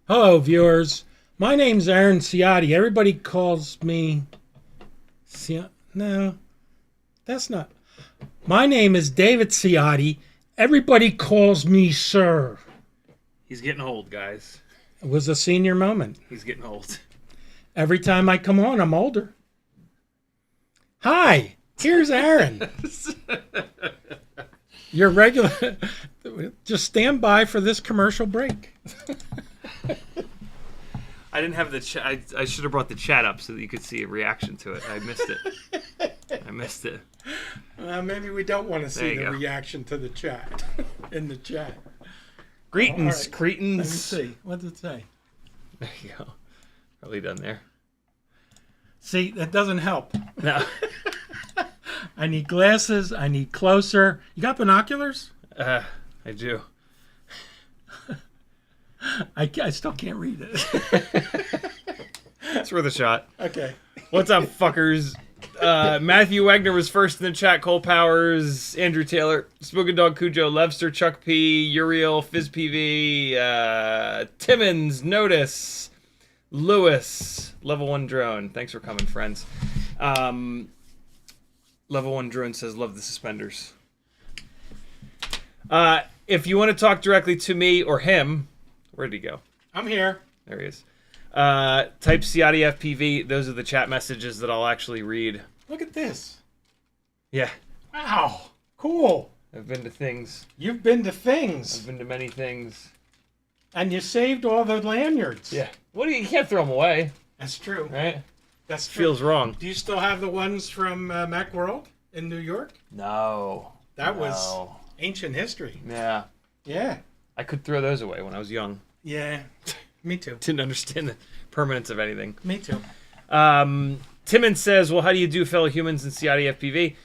Hello, viewers. My name's David Ciotti. Everybody calls me... No, that's not... My name is David Ciotti. Everybody calls me Sir. He's getting old, guys. It was a senior moment. He's getting old. Every time I come on, I'm older. Hi, here's Aaron. Your regular... Just stand by for this commercial break. I didn't have the chat. I should have brought the chat up so that you could see a reaction to it. I missed it. I missed it. Maybe we don't want to see the go. reaction to the chat. In the chat. Greetings, Right. cretins. Let me see. What did it say? There you go. Probably done there. See, that doesn't help. No. I need glasses. I need closer. You got binoculars? I do. I still can't read it. It's worth a shot. Okay. What's up, fuckers? Matthew Wagner was first in the chat. Cole Powers, Andrew Taylor, Spoken Dog Cujo, Levster, Chuck P, Uriel, FizzPV, Timmons, Notice, Lewis, Level 1 Drone. Thanks for coming, friends. Level 1 Drone says, love the suspenders. If you want to talk directly to me or him, where'd he go? I'm here. There he is. Type CiottiFPV. Those are the chat messages that I'll actually read. Look at this. Yeah. Wow. Cool. I've been to things. You've been to things. I've been to many things. And you saved all the lanyards. Yeah. What do you can't throw them away, That's true. right? That's true. Feels wrong. Do you still have the ones from Macworld in New York? No. That was ancient history. Yeah. Yeah. I could throw those away when I was young. Yeah. Me too. Didn't understand the permanence of anything. Me too. Timmons says, well, how do you do, fellow humans in CiottiFPV?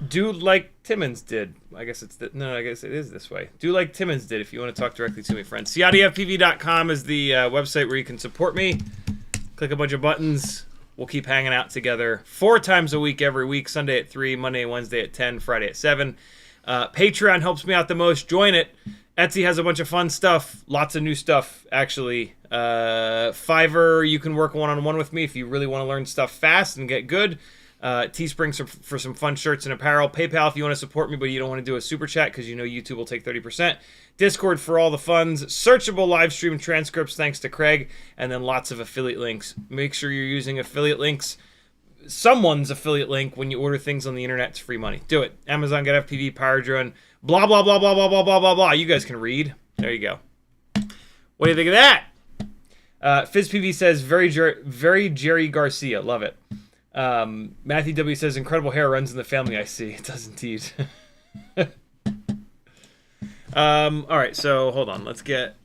Do like Timmons did. I guess it's... I guess it is this way. Do like Timmons did if you want to talk directly to me, friends. CiottiFPV.com is the website where you can support me. Click a bunch of buttons. We'll keep hanging out together 4 times a week every week. Sunday at 3, Monday and Wednesday at 10, Friday at 7. Patreon helps me out the most. Join it. Etsy has a bunch of fun stuff. Lots of new stuff, actually. Fiverr, you can work one-on-one with me if you really want to learn stuff fast and get good. Teespring for some fun shirts and apparel. PayPal if you want to support me, but you don't want to do a super chat because you know YouTube will take 30%. Discord for all the funds. Searchable live stream transcripts thanks to Craig. And then lots of affiliate links. Make sure you're using affiliate links. Someone's affiliate link when you order things on the internet. It's free money. Do it. Amazon, Get FPV, Power Drone, blah, blah, blah, blah, blah, blah, blah, blah, blah. You guys can read. There you go. What do you think of that? FizzPV says, very Jerry Garcia. Love it. Matthew W. says, incredible hair runs in the family, I see. It does indeed. All right, so hold on. Let's get...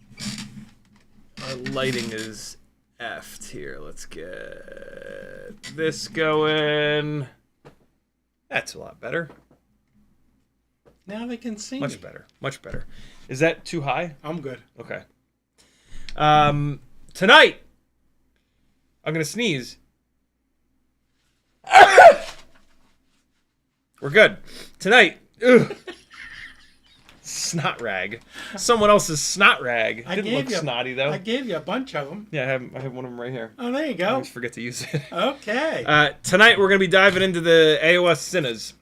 Our lighting is effed here. Let's get this going. That's a lot better. Now they can see Much me. better. Much better. Is that too high? I'm good. Okay. Tonight, I'm going to sneeze. We're good. Tonight, snot rag. Someone else's snot rag. Didn't look snotty, though. I gave you a bunch of them. Yeah, I have one of them right here. Oh, there you I go. always forget to use it. Okay. Tonight, we're going to be diving into the AOS Cines.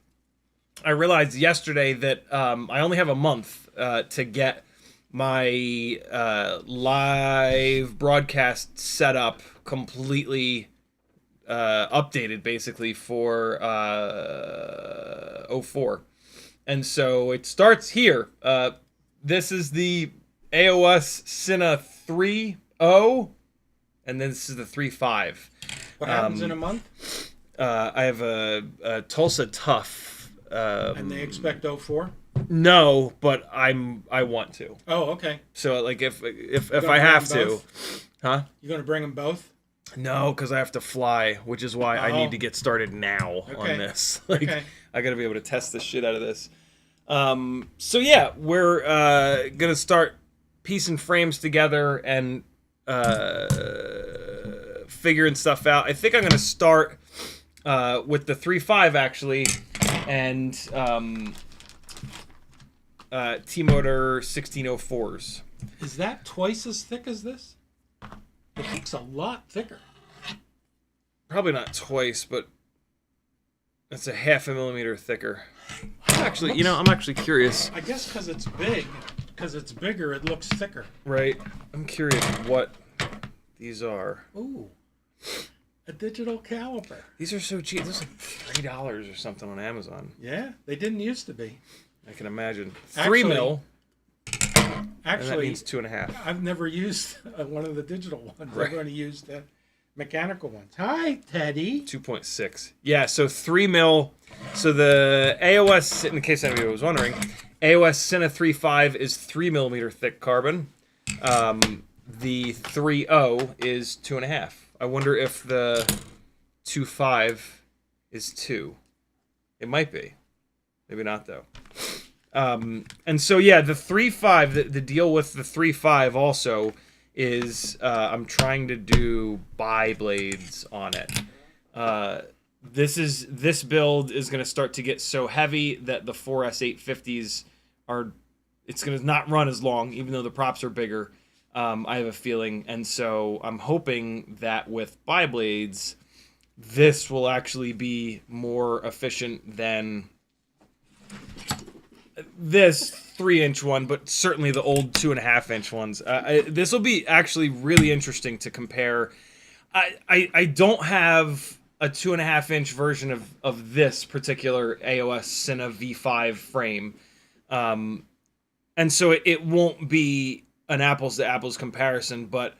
I realized yesterday that I only have a month to get my live broadcast set up completely updated, basically, for 04. And so it starts here. This is the AOS Cine 3.0, and then this is the 3.5. What happens in a month? I have a Tulsa Tough. And they expect 04? No, but I want to. Oh, okay. So like if I have to, huh? You going to bring them both? No, because I have to fly, which is why I need to get started now on this. Like I got to be able to test the shit out of this. So yeah, we're gonna start piecing frames together and figuring stuff out. I think I'm gonna start with the 3.5 actually, and T-Motor 1604s. Is that twice as thick as this? It looks a lot thicker. Probably not twice, but that's a 0.5 millimeter thicker. Actually, I'm actually curious. I guess because it's big, because it's bigger, it looks thicker. Right. I'm curious what these are. Ooh, a digital caliper. These are so cheap. They're like $3 or something on Amazon. Yeah, they didn't used to be. I can imagine. Actually, 3 mil. Actually, and that means 2.5. I've never used one of the digital ones. Right. I've only used the mechanical ones. Hi, Teddy. 2.6. Yeah, so 3 mil. So the AOS, in case anybody was wondering, AOS Cine 3.5 is 3 millimeter thick carbon. The 3.0 is 2.5. I wonder if the 2.5 is 2. It might be. Maybe not, though. And so, yeah, the 3.5, the deal with the 3.5 also is I'm trying to do bi-blades on it. This build is going to start to get so heavy that the 4S850s it's going to not run as long, even though the props are bigger. I have a feeling. And so I'm hoping that with bi-blades, this will actually be more efficient than this 3-inch one, but certainly the old 2.5-inch ones. This will be actually really interesting to compare. I don't have a 2.5-inch version of this particular AOS Cine V5 frame, and so it won't be an apples to apples comparison. But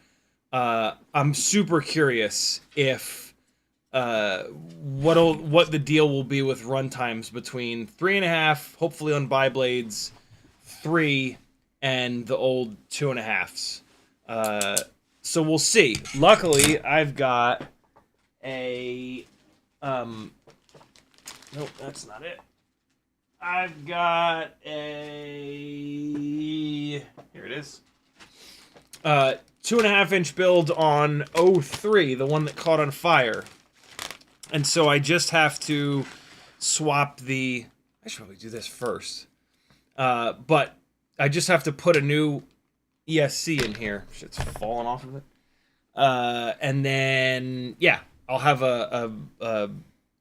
I'm super curious if what the deal will be with run times between 3.5, hopefully on bi-blades, 3, and the old 2.5s. So we'll see. Luckily, I've got a nope, that's not it. I've got a here it is. 2.5-inch build on 03, the one that caught on fire. And so I just have to swap I should probably do this first. But I just have to put a new ESC in here. Shit's falling off of it. And then, yeah, I'll have a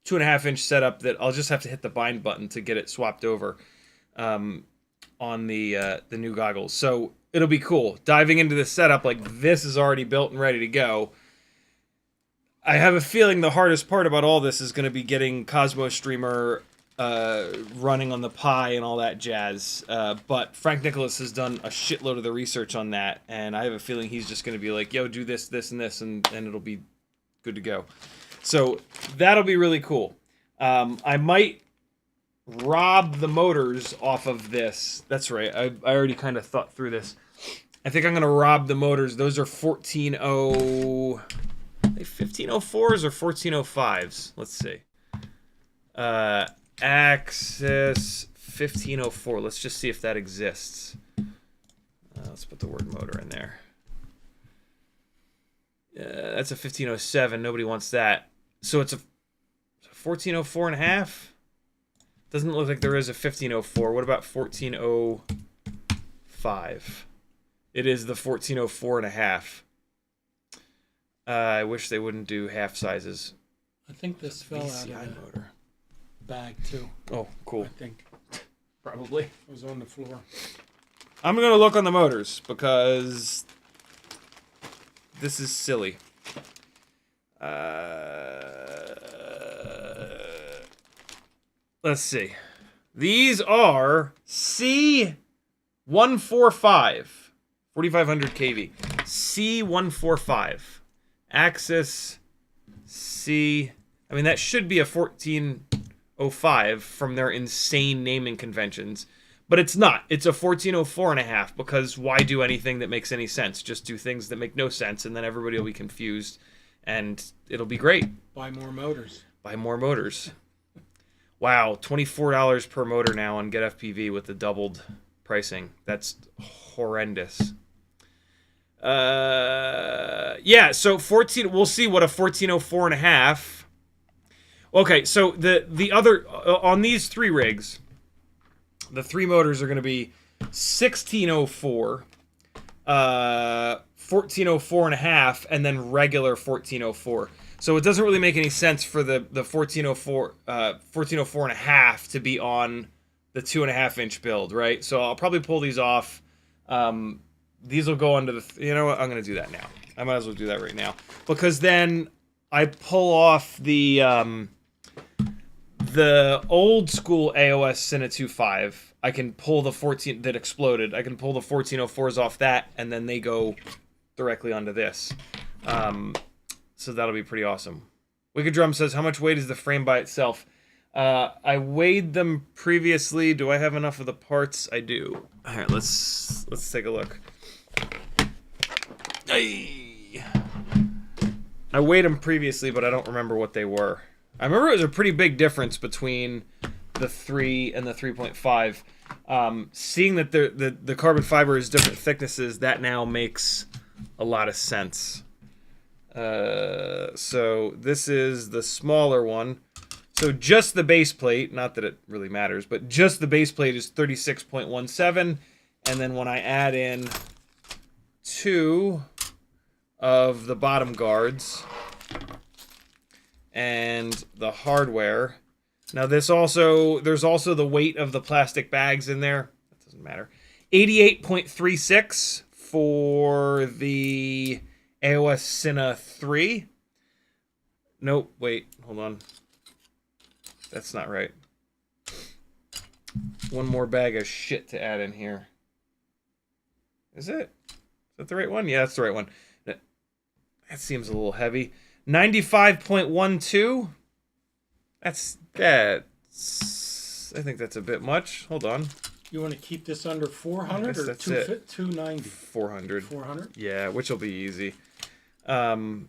2.5-inch setup that I'll just have to hit the bind button to get it swapped over on the new goggles. So it'll be cool. Diving into this setup, like this is already built and ready to go. I have a feeling the hardest part about all this is going to be getting Cosmo Streamer running on the Pi and all that jazz. But Frank Nicholas has done a shitload of the research on that, and I have a feeling he's just going to be like, yo, do this, this, and this, and it'll be good to go. So that'll be really cool. I might rob the motors off of this. That's right. I already kind of thought through this. I think I'm going to rob the motors. Those are 1504s or 1405s? Let's see. Axis 1504. Let's just see if that exists. Let's put the word motor in there. That's a 1507. Nobody wants that. So it's a 1404 and a half. Doesn't look like there is a 1504. What about 1405? It is the 1404 and a half. I wish they wouldn't do half sizes. I think this fell out of the motor bag too. Oh, cool. I think Probably. it was on the floor. I'm going to look on the motors because this is silly. Let's see. These are C145. 4500 kV. C145. Axis C. I mean, that should be a 1405 from their insane naming conventions. But it's not. It's a 1404 and a half because why do anything that makes any sense? Just do things that make no sense and then everybody will be confused and it'll be great. Buy more motors. Buy more motors. Wow, $24 per motor now on GetFPV with the doubled pricing. That's horrendous. Yeah, so 14. We'll see what a 1404 and a half. Okay, so the other on these three rigs, the three motors are going to be 1604, 1404 and a half, and then regular 1404. So it doesn't really make any sense for the 1404 and a half to be on the 2.5-inch build, right? So I'll probably pull these off. These will go under the... You know what? I'm going to do that now. I might as well do that right now. Because then I pull off the old school AOS Cine 2.5. I can pull the 14... That exploded. I can pull the 1404s off that, and then they go directly onto this. So that'll be pretty awesome. Wicked Drum says, how much weight is the frame by itself? I weighed them previously. Do I have enough of the parts? I do. All right, let's take a look. Ay. I weighed them previously, but I don't remember what they were. I remember it was a pretty big difference between the 3 and the 3.5. Seeing that the carbon fiber is different thicknesses, that now makes a lot of sense. So this is the smaller one. So just the base plate, not that it really matters, but just the base plate is 36.17. And then when I add in 2 of the bottom guards and the hardware. Now there's also the weight of the plastic bags in there. That doesn't matter. 88.36 for the AOS Cine 3. Nope, wait, hold on. That's not right. One more bag of shit to add in here. Is it? Is that the right one? Yeah, that's the right one. That seems a little heavy. 95.12. That's I think that's a bit much. Hold on. You want to keep this under 400 or 290? 400. 400? Yeah, which will be easy. No,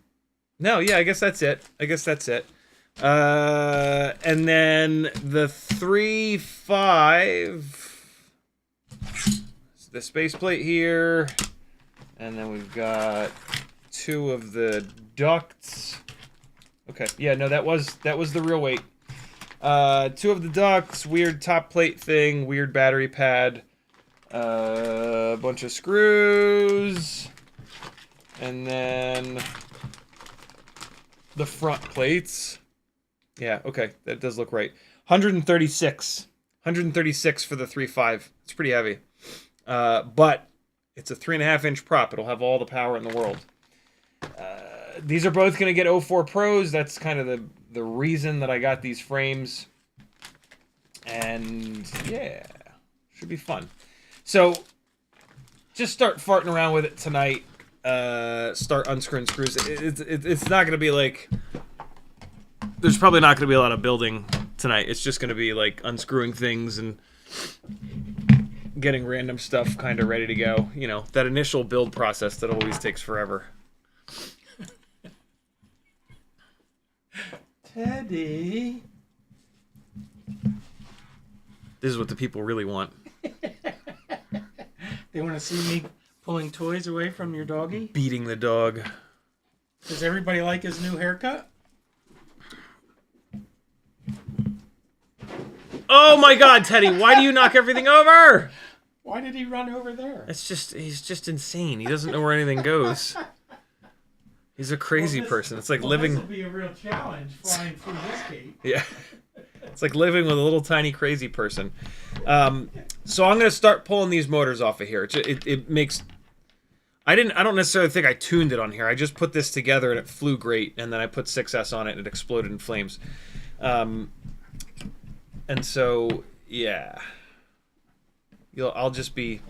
yeah, I guess that's it. And then the 3.5, the space plate here, and then we've got 2 of the ducts. Okay, yeah, no, that was the real weight. 2 of the ducts, weird top plate thing, weird battery pad, a bunch of screws, and then the front plates. Yeah, okay, that does look right. 136. 136 for the 3.5. It's pretty heavy. But it's a 3.5-inch prop. It'll have all the power in the world. These are both going to get 04 Pros. That's kind of the reason that I got these frames. And yeah, should be fun. So just start farting around with it tonight. Start unscrewing screws. It's not going to be like... There's probably not going to be a lot of building tonight. It's just going to be like unscrewing things and getting random stuff kind of ready to go. You know, that initial build process that always takes forever. Teddy. This is what the people really want. They want to see me pulling toys away from your doggy? Beating the dog. Does everybody like his new haircut? Oh my God, Teddy! Why do you knock everything over? Why did he run over there? He's just insane. He doesn't know where anything goes. He's a crazy person. It's like living... This will be a real challenge, flying through this gate. Yeah. It's like living with a little tiny crazy person. So I'm going to start pulling these motors off of here. It makes... I don't necessarily think I tuned it on here. I just put this together and it flew great, and then I put 6S on it and it exploded in flames. And so, yeah. I'll just be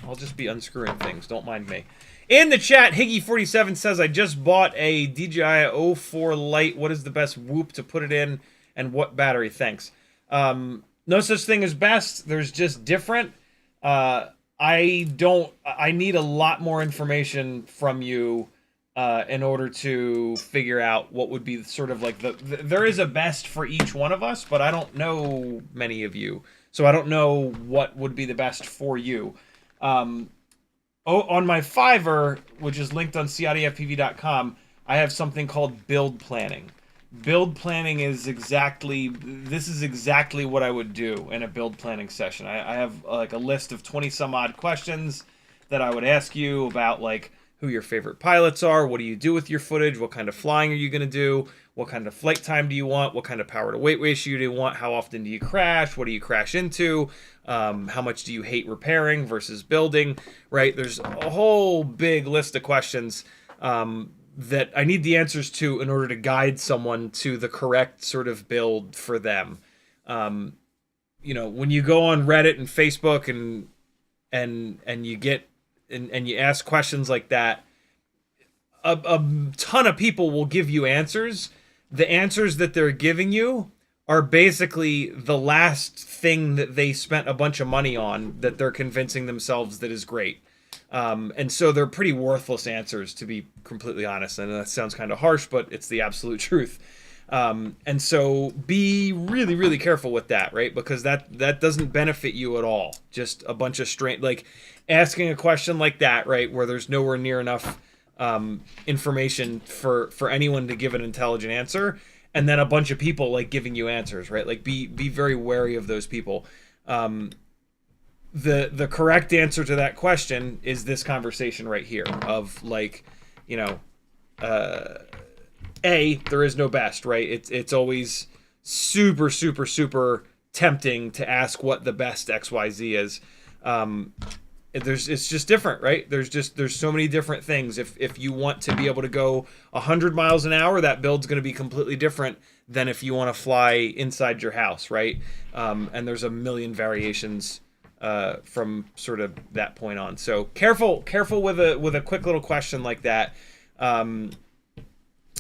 unscrewing things. Don't mind me. In the chat, Higgy47 says, I just bought a DJI 04 Lite. What is the best whoop to put it in, and what battery? Thanks. No such thing as best. There's just different. I need a lot more information from you in order to figure out what would be sort of like there is a best for each one of us, but I don't know many of you. So I don't know what would be the best for you. On my Fiverr, which is linked on CiottiFPV.com, I have something called build planning. Build planning is exactly what I would do in a build planning session. I have like a list of 20 some odd questions that I would ask you about, like who your favorite pilots are, what do you do with your footage, what kind of flying are you going to do, what kind of flight time do you want, what kind of power to weight ratio do you want, how often do you crash, what do you crash into, how much do you hate repairing versus building, right? There's a whole big list of questions that I need the answers to in order to guide someone to the correct sort of build for them. You know, when you go on Reddit and Facebook and you get and you ask questions like that, a ton of people will give you answers. The answers that they're giving you are basically the last thing that they spent a bunch of money on that they're convincing themselves that is great. And so they're pretty worthless answers, to be completely honest. And that sounds kind of harsh, but it's the absolute truth. And so be really, really careful with that, right? Because that doesn't benefit you at all. Just a bunch of straight, like asking a question like that, right? Where there's nowhere near enough information for anyone to give an intelligent answer. And then a bunch of people like giving you answers, right? Like be very wary of those people. The correct answer to that question is this conversation right here of like, you know, there is no best, right? It's always super, super, super tempting to ask what the best XYZ is. It's just different, right? There's so many different things. If you want to be able to go 100 miles an hour, that build's going to be completely different than if you want to fly inside your house, right? And there's a million variations from sort of that point on. So careful with a quick little question like that.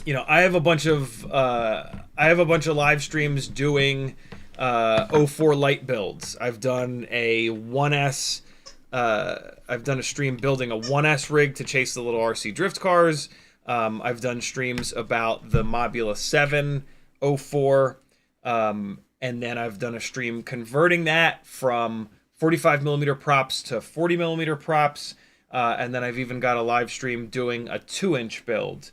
You know, I have a bunch of live streams doing 04 Lite builds. I've done a 1S. I've done a stream building a 1S rig to chase the little RC drift cars. I've done streams about the Mobula 7 04. And then I've done a stream converting that from 45mm props to 40mm props. And then I've even got a live stream doing a 2-inch build.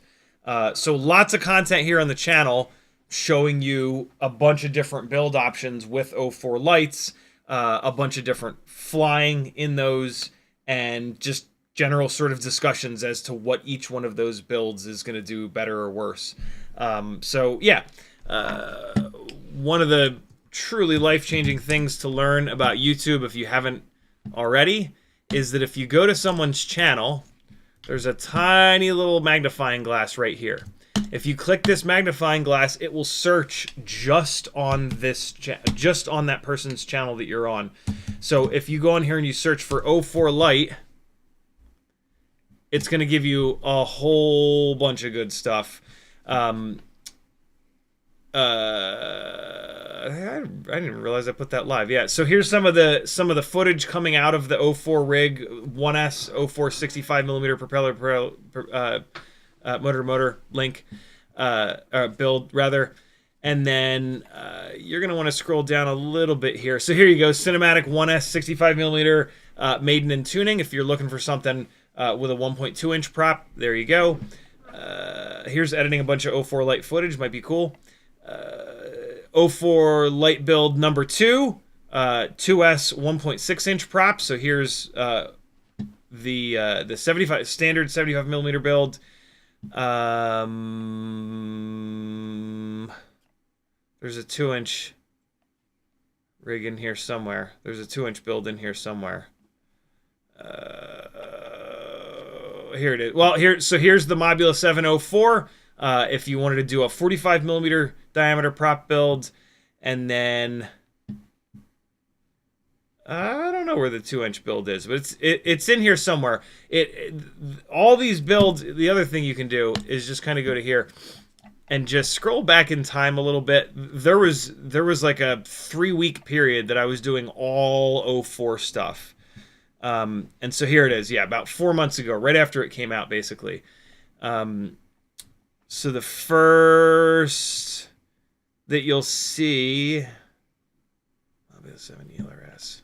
So lots of content here on the channel showing you a bunch of different build options with 04 lights, a bunch of different flying in those, and just general sort of discussions as to what each one of those builds is going to do better or worse. So yeah, one of the truly life-changing things to learn about YouTube, if you haven't already, is that if you go to someone's channel, there's a tiny little magnifying glass right here. If you click this magnifying glass, it will search just on just on that person's channel that you're on. So if you go on here and you search for 04 Lite, it's going to give you a whole bunch of good stuff. I didn't realize I put that live. Yeah, so here's some of the footage coming out of the 04 rig, 1S 04 65mm propeller motor link build rather. And then you're going to want to scroll down a little bit here. So here you go, cinematic 1S 65mm maiden in tuning. If you're looking for something with a 1.2 inch prop, there you go. Here's editing a bunch of 04 Lite footage, might be cool. 04 Lite build number 2, 2S 1.6 inch prop. So here's the 75 standard 75mm build. There's a 2-inch rig in here somewhere. There's a 2-inch build in here somewhere. Here it is. Well, here's the Mobula 704. If you wanted to do a 45mm diameter prop build, and then I don't know where the 2-inch build is, but it's in here somewhere. All these builds. The other thing you can do is just kind of go to here and just scroll back in time a little bit. There was like a 3-week period that I was doing all 04 stuff. And so here it is. Yeah, about 4 months ago, right after it came out, basically. So the first that you'll see, I'll be the 7 ELRS.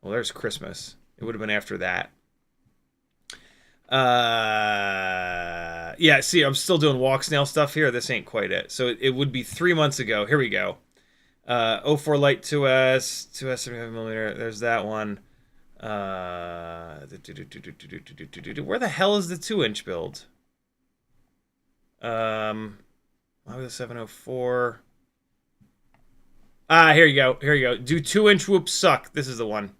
Well, there's Christmas. It would have been after that. Yeah, see, I'm still doing walk snail stuff here. This ain't quite it. So it would be 3 months ago. Here we go. 04 Lite 2S 75mm. There's that one. Where the hell is the 2-inch build? Why was the 704? Here you go. Here you go. Do 2-inch whoops suck. This is the one.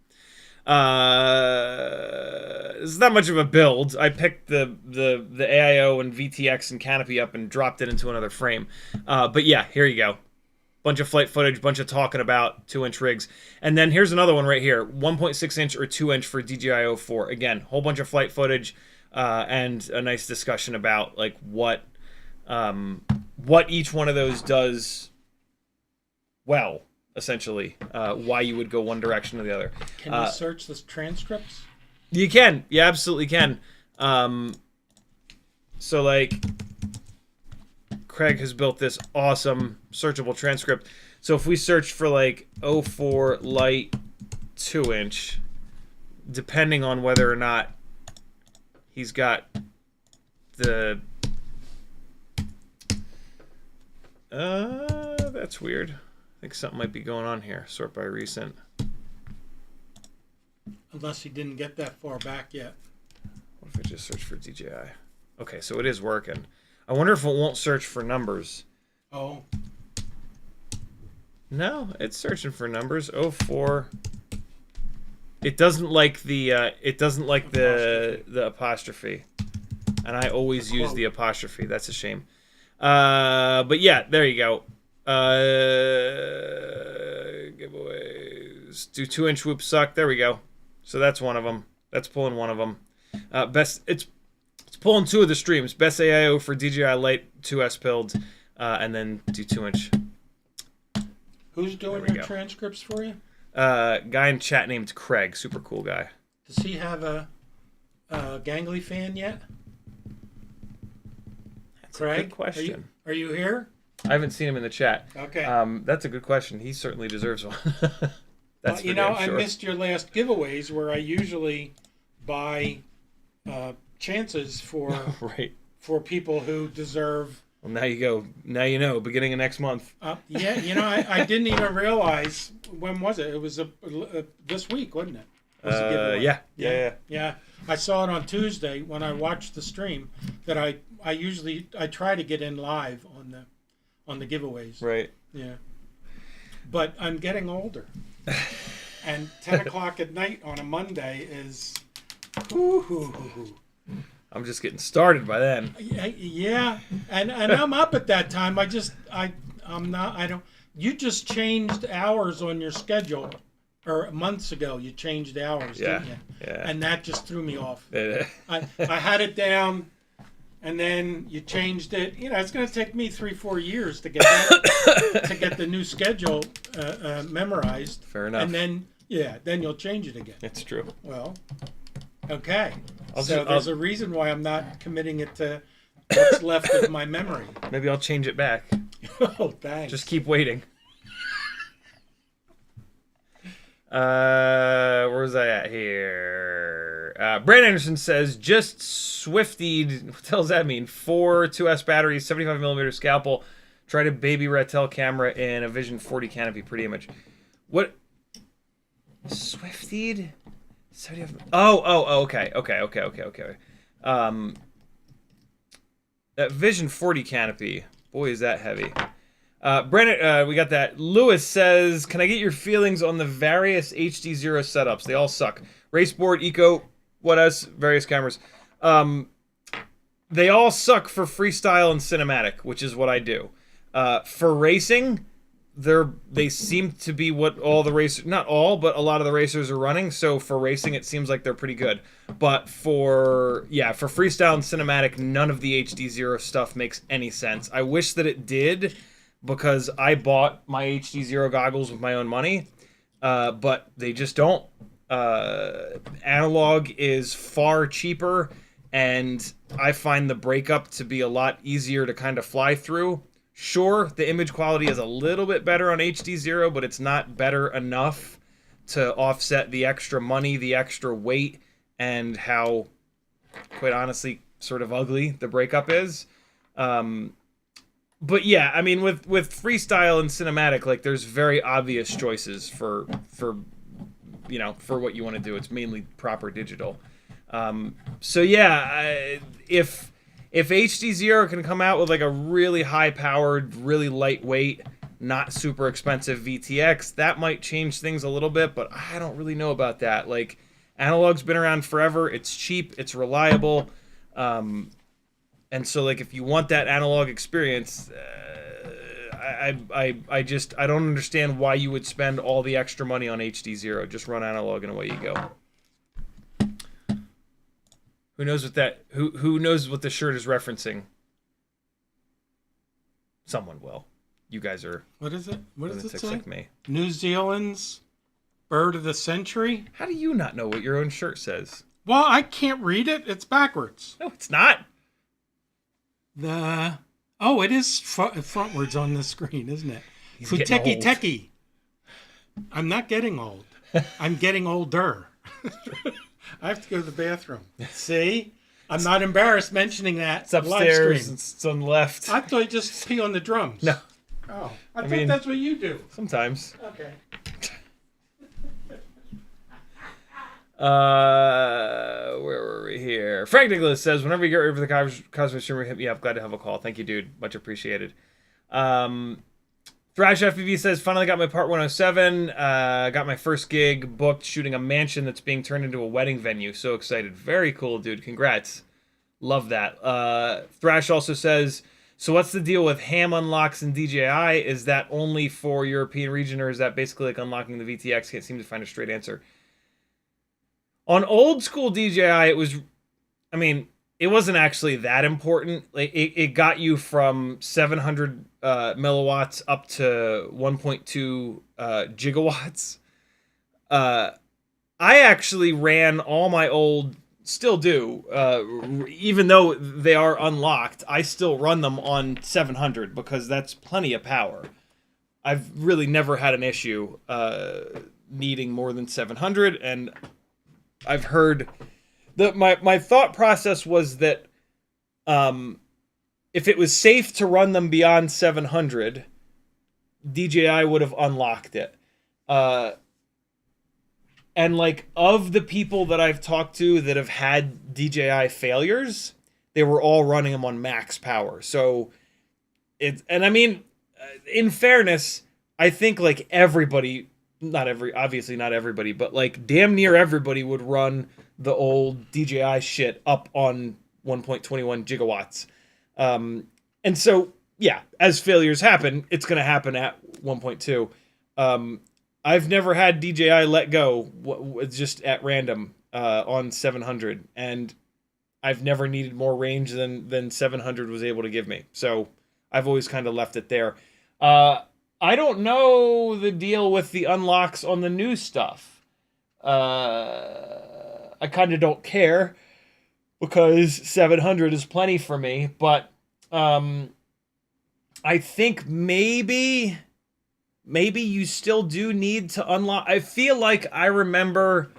It's not much of a build. I picked the AIO and VTX and canopy up and dropped it into another frame. But yeah, here you go. Bunch of flight footage, bunch of talking about 2-inch rigs. And then here's another one right here. 1.6 inch or 2-inch for DJI 04. Again, whole bunch of flight footage and a nice discussion about like what each one of those does well, essentially. Why you would go one direction or the other. Can you search the transcripts? You can. You absolutely can. So like Craig has built this awesome searchable transcript. So if we search for like 04 Lite 2-inch, depending on whether or not he's got the that's weird. I think something might be going on here. Sort by recent. Unless he didn't get that far back yet. What if I just search for DJI? Okay, so it is working. I wonder if it won't search for numbers. Oh. No, it's searching for numbers. 04. It doesn't like the the apostrophe. And I always use the apostrophe. That's a shame. But yeah, there you go. Giveaways. Do 2-inch whoops suck? There we go. So that's one of them. That's pulling one of them. It's pulling 2 of the streams. Best AIO for DJI Lite 2S build, and then do 2-inch. Who's doing your transcripts for you? Guy in chat named Craig. Super cool guy. Does he have a gangly fan yet? That's Craig, a good question. Are you here? I haven't seen him in the chat. Okay. That's a good question. He certainly deserves one. That's you know, I missed your last giveaways where I usually buy chances for for people who deserve. Well, now you go. Now you know. Beginning of next month. Yeah, you know, I didn't even realize when was it? It was this week, wasn't it? Yeah. I saw it on Tuesday when I watched the stream that I try to get in live on the giveaways. Right. Yeah. But I'm getting older. And 10 o'clock at night on a Monday is... I'm just getting started by then. Yeah. And I'm up at that time. You just changed hours on your schedule. Or months ago, you changed hours, didn't you? Yeah. And that just threw me off. I had it down, and then you changed it. It's going to take me 3-4 years to get that, to get the new schedule memorized. Fair enough. And then you'll change it again. It's true. Well, okay. There's a reason why I'm not committing it to what's left of my memory. Maybe I'll change it back. Oh, thanks. Just keep waiting. Where was I at here? Brand Anderson says, just swiftied. What the hell does that mean? 4 2S batteries, 75mm scalpel. Tried a baby Ratel camera and a Vision 40 canopy. Pretty image. What? Swiftied? 75. Oh, okay. That Vision 40 canopy. Boy, is that heavy. Brandon, we got that. Lewis says, can I get your feelings on the various HDZero setups? They all suck. Raceboard, Eco, what else? Various cameras. They all suck for freestyle and cinematic, which is what I do. For racing, they seem to be what all the racers, not all, but a lot of the racers are running. So for racing, it seems like they're pretty good. But for freestyle and cinematic, none of the HDZero stuff makes any sense. I wish that it did, because I bought my HDZero goggles with my own money, but they just don't. Analog is far cheaper, and I find the breakup to be a lot easier to kind of fly through. Sure, the image quality is a little bit better on HDZero, but it's not better enough to offset the extra money, the extra weight, and how, quite honestly, sort of ugly the breakup is. But yeah, I mean, with freestyle and cinematic, like, there's very obvious choices for what you want to do. It's mainly proper digital. So yeah, if HDZero can come out with like a really high powered, really lightweight, not super expensive VTX, that might change things a little bit, but I don't really know about that. Like, analog's been around forever. It's cheap. It's reliable. And so, like, if you want that analog experience, I don't understand why you would spend all the extra money on HDZero. Just run analog and away you go. Who knows what that? Who knows what the shirt is referencing? Someone will. You guys are. What is it? What does it say? Like me. New Zealand's bird of the century. How do you not know what your own shirt says? Well, I can't read it. It's backwards. No, it's not. It is frontwards on the screen, isn't it? Futeki Teki. I'm not getting old. I'm getting older. I have to go to the bathroom. See? I'm not embarrassed mentioning that. It's upstairs. It's on the left. I thought you just pee on the drums. No. Oh, I thought that's what you do. Sometimes. Okay. Where were we here? Frank Nicholas says, whenever you get ready for the Cosmic Streamer, hit me up. Glad to have a call. Thank you, dude. Much appreciated. thrashFPV says, finally got my part 107. Got my first gig booked shooting a mansion that's being turned into a wedding venue. So excited. Very cool, dude. Congrats. Love that. Thrash also says, so what's the deal with ham unlocks in DJI? Is that only for European region, or is that basically like unlocking the VTX? Can't seem to find a straight answer. On old school DJI, it wasn't actually that important. Like, it got you from 700 milliwatts up to 1.2 gigawatts. I actually ran all my old, still do, even though they are unlocked, I still run them on 700 because that's plenty of power. I've really never had an issue needing more than 700, and I've heard that my thought process was that if it was safe to run them beyond 700, DJI would have unlocked it. And like of the people that I've talked to that have had DJI failures, they were all running them on max power. So and I mean, in fairness, I think like everybody, obviously not everybody, but like damn near everybody would run the old DJI shit up on 1.21 gigawatts. And so, yeah, as failures happen, it's going to happen at 1.2. I've never had DJI let go just at random on 700, and I've never needed more range than 700 was able to give me. So I've always kind of left it there. I don't know the deal with the unlocks on the new stuff. I kind of don't care because 700 is plenty for me, but I think maybe you still do need to unlock. I feel like I remember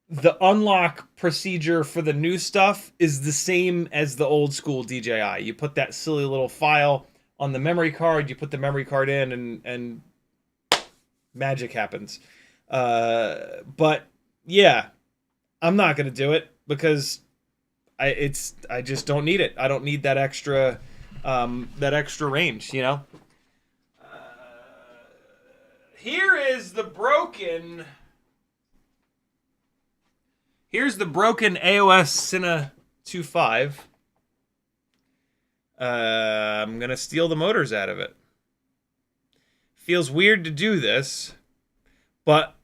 the unlock procedure for the new stuff is the same as the old school DJI. You put that silly little file on the memory card, you put the memory card in, and magic happens. But yeah, I'm not gonna do it because I just don't need it. I don't need that extra range, you know. Here is the broken. Here's the broken AOS Cine 2.5. I'm gonna steal the motors out of it. Feels weird to do this, but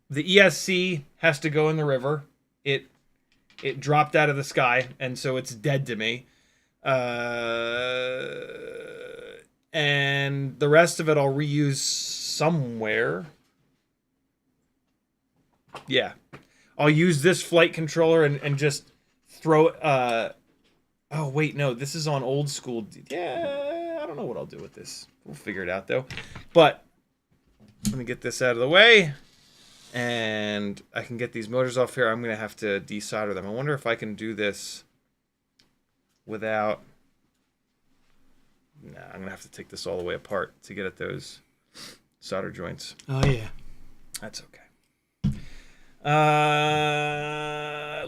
the ESC has to go in the river. It dropped out of the sky, and so it's dead to me. And the rest of it I'll reuse somewhere. Yeah. I'll use this flight controller and just throw it. Oh, wait, no. This is on old school. Yeah, I don't know what I'll do with this. We'll figure it out, though. But let me get this out of the way. And I can get these motors off here. I'm going to have to desolder them. I wonder if I can do this without... Nah, I'm going to have to take this all the way apart to get at those solder joints. Oh, yeah. That's okay.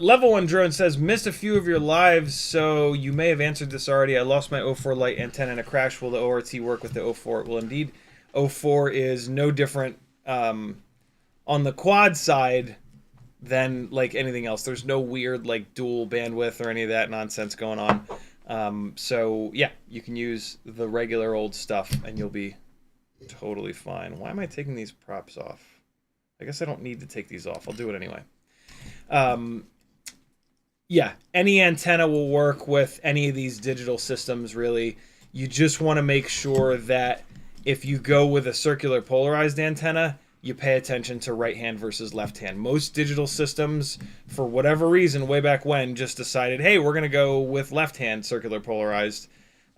Level 1 Drone says, missed a few of your lives, so you may have answered this already. I lost my 04 Lite antenna in a crash. Will the ORT work with the 04? Well, indeed. 04 is no different on the quad side than like anything else. There's no weird like dual bandwidth or any of that nonsense going on. So yeah, you can use the regular old stuff and you'll be totally fine. Why am I taking these props off? I guess I don't need to take these off. I'll do it anyway. Yeah, any antenna will work with any of these digital systems, really. You just want to make sure that if you go with a circular polarized antenna, you pay attention to right hand versus left hand. Most digital systems, for whatever reason, way back when, just decided, hey, we're going to go with left hand circular polarized.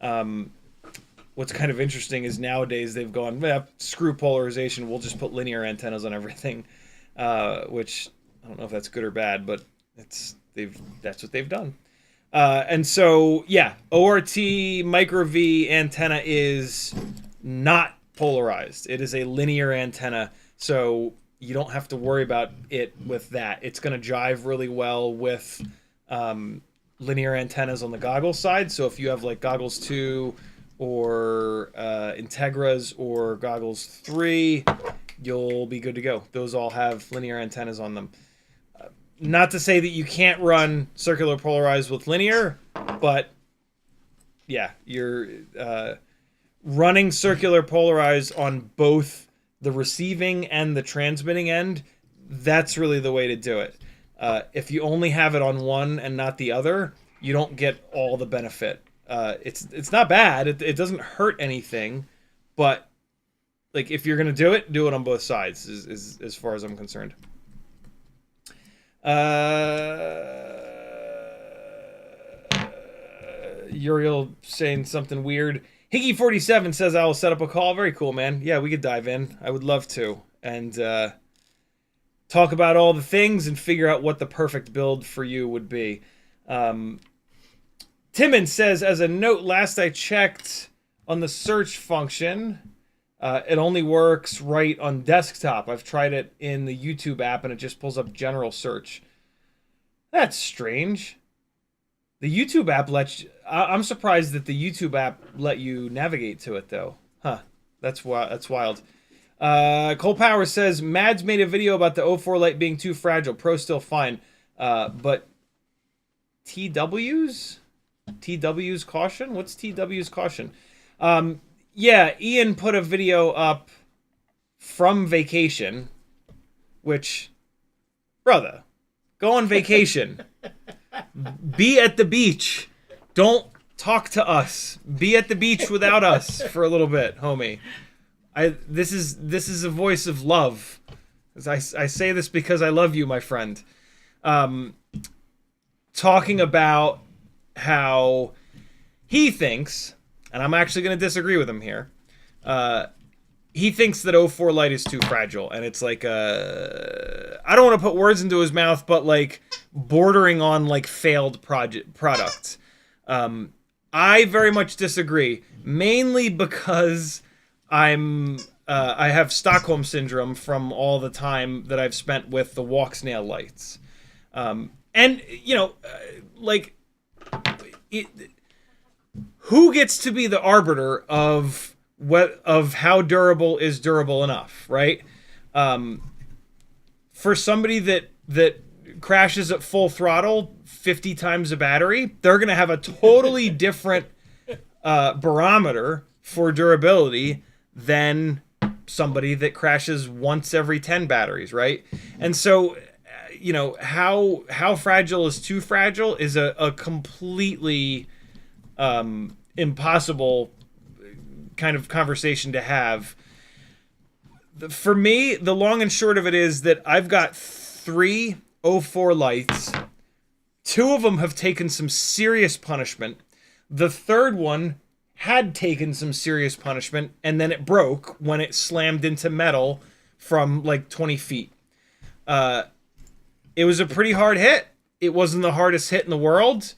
What's kind of interesting is nowadays they've gone, screw polarization, we'll just put linear antennas on everything, which I don't know if that's good or bad, but that's what they've done. And so, yeah, ORT micro V antenna is not polarized. It is a linear antenna, so you don't have to worry about it with that. It's going to jive really well with linear antennas on the goggles side. So if you have like Goggles 2 or Integras or Goggles 3, you'll be good to go. Those all have linear antennas on them. Not to say that you can't run circular polarized with linear, but yeah, you're running circular polarized on both the receiving and the transmitting end. That's really the way to do it. If you only have it on one and not the other, you don't get all the benefit. It's not bad. It doesn't hurt anything, but like if you're gonna do it on both sides. Is as far as I'm concerned. Uriel saying something weird. Higgy47 says I will set up a call. Very cool, man. Yeah, we could dive in. I would love to. And talk about all the things and figure out what the perfect build for you would be. Timon says, as a note, last I checked on the search function, It only works right on desktop. I've tried it in the YouTube app and it just pulls up general search. That's strange. The YouTube app lets you, I'm surprised that the YouTube app let you navigate to it though. Huh. That's wild. Cole Power says, Mads made a video about the 04 Lite being too fragile. Pro still fine. But TW's caution? What's TW's caution? Yeah, Ian put a video up from vacation, which, brother, go on vacation. Be at the beach. Don't talk to us. Be at the beach without us for a little bit, homie. This is a voice of love. I say this because I love you, my friend. Talking about how he thinks, and I'm actually going to disagree with him here. He thinks that 04 Lite is too fragile, and it's like I don't want to put words into his mouth, but like bordering on like failed product. I very much disagree, mainly because I have Stockholm syndrome from all the time that I've spent with the walk snail lights, and you know, like who gets to be the arbiter of how durable is durable enough, right? For somebody that crashes at full throttle 50 times a battery, they're going to have a totally different barometer for durability than somebody that crashes once every 10 batteries, right? And so, you know, how fragile is too fragile is a completely impossible kind of conversation to have. For me, the long and short of it is that I've got 3 04 lights. 2 of them have taken some serious punishment. The third one had taken some serious punishment, and then it broke when it slammed into metal from like 20 feet. It was a pretty hard hit. It wasn't the hardest hit in the world,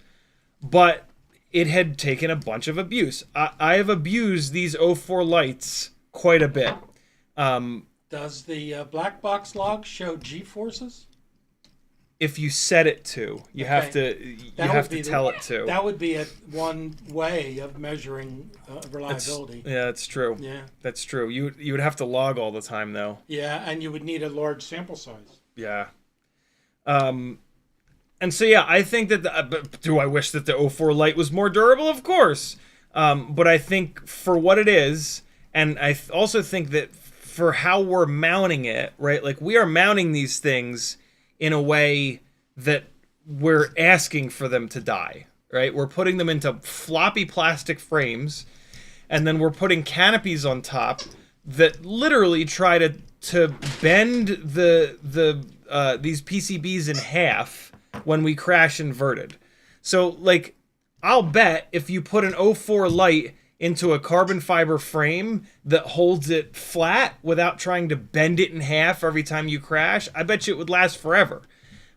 but it had taken a bunch of abuse. I have abused these 04 lights quite a bit. Does the black box log show G-forces? If you set it to, you have to tell it to. That would be one way of measuring reliability. That's true. Yeah, that's true. You would have to log all the time though. Yeah, and you would need a large sample size. Yeah. And so, yeah, I think that but do I wish that the 04 Lite was more durable? Of course. But I think for what it is, and I also think that for how we're mounting it, right? Like, we are mounting these things in a way that we're asking for them to die, right? We're putting them into floppy plastic frames, and then we're putting canopies on top that literally try to bend these PCBs in half when we crash inverted. So, like, I'll bet if you put an 04 Lite into a carbon fiber frame that holds it flat without trying to bend it in half every time you crash, I bet you it would last forever.